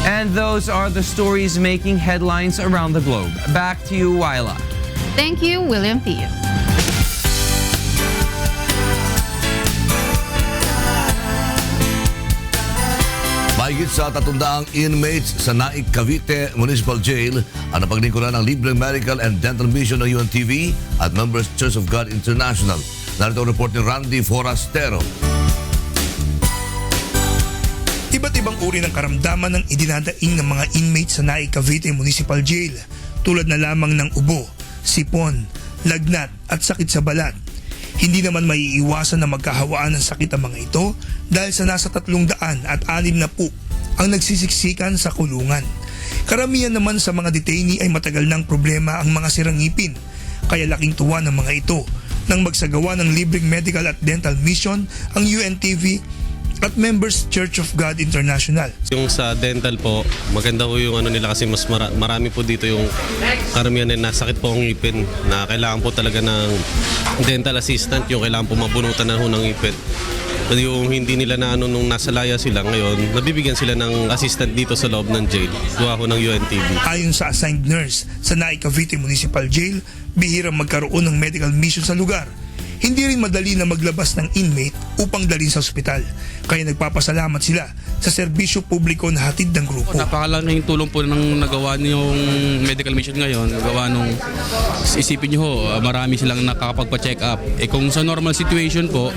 And those are the stories making headlines around the globe. Back to you, Wyla. Thank you, William P. Mahigit sa 300 inmates sa Naik, Cavite Municipal Jail ang napaglingkuran ng libreng medical and dental mission ng UNTV at Members Church of God International. Narito ang report ni Randy Forastero. Iba't ibang uri ng karamdaman ng idinadaing ng mga inmates sa Naik, Cavite Municipal Jail, tulad na lamang ng ubo, sipon, lagnat at sakit sa balat. Hindi naman maiiwasan na magkahawaan ng sakit ang mga ito dahil sa nasa 360 ang nagsisiksikan sa kulungan. Karamihan naman sa mga detainee ay matagal ng problema ang mga sirang ngipin, kaya laking tuwa ng mga ito nang magsagawa ng libreng medical at dental mission ang UNTV at Members Church of God International. Yung sa dental po, maganda po yung nila kasi mas marami po dito yung karamihan na nasakit po ang ngipin na kailangan po talaga ng dental assistant, yung kailangan po mabunutan na ho ng ngipin. Yung hindi nila na nung nasa laya sila ngayon, nabibigyan sila ng assistant dito sa loob ng jail. Gawa ho ng UNTV. Ayon sa assigned nurse sa Naik, Cavite Municipal Jail, bihirang magkaroon ng medical mission sa lugar. Hindi rin madali na maglabas ng inmate upang dalhin sa ospital. Kaya nagpapasalamat sila sa serbisyo publiko na hatid ng grupo. Napakalaking tulong po ng nagawa niyong medical mission ngayon. Nagawa nung isipin niyo ho, marami silang nakakapagpa-check up. Kung sa normal situation po,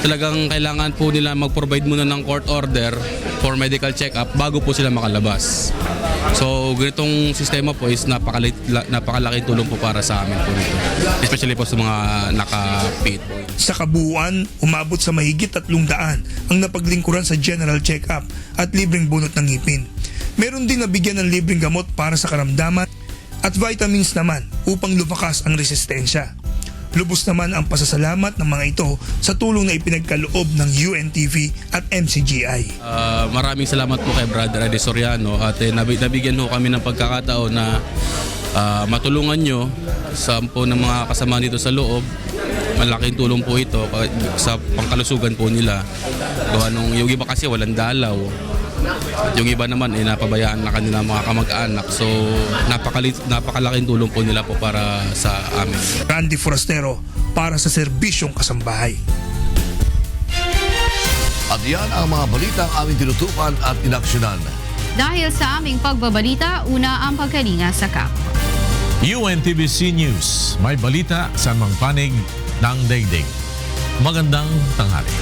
talagang kailangan po nila mag-provide muna ng court order for medical check up bago po sila makalabas. So ganitong sistema po is napakalaking tulong po para sa amin po nito. Especially po sa mga nakapit. Sa kabuuan, umabot sa mahigit 300 ang napaglingkuran sa general check-up at libreng bunot ng ngipin. Meron din nabigyan ng libreng gamot para sa karamdaman at vitamins naman upang lumakas ang resistensya. Lubos naman ang pasasalamat ng mga ito sa tulong na ipinagkaloob ng UNTV at MCGI. Maraming salamat po kay Brother Eddie Soriano at nabigyan ho kami ng pagkakataon na matulungan nyo sa po ng mga kasama dito sa loob. Malaking tulong po ito sa pangkalusugan po nila. Gawa nung yung iba kasi walang dalaw. Yung iba naman napabayaan na kanila mga kamag-anak. So napakalaking tulong po nila po para sa amin. Randy Forastero para sa Serbisyong Kasambahay. At yan ang mga balita ang aming tinutukan at inaksyonan. Dahil sa aming pagbabalita, una ang pagkalinga sa kapwa. UNTBC News, may balita sa mga panig ng daigdig. Magandang tanghali.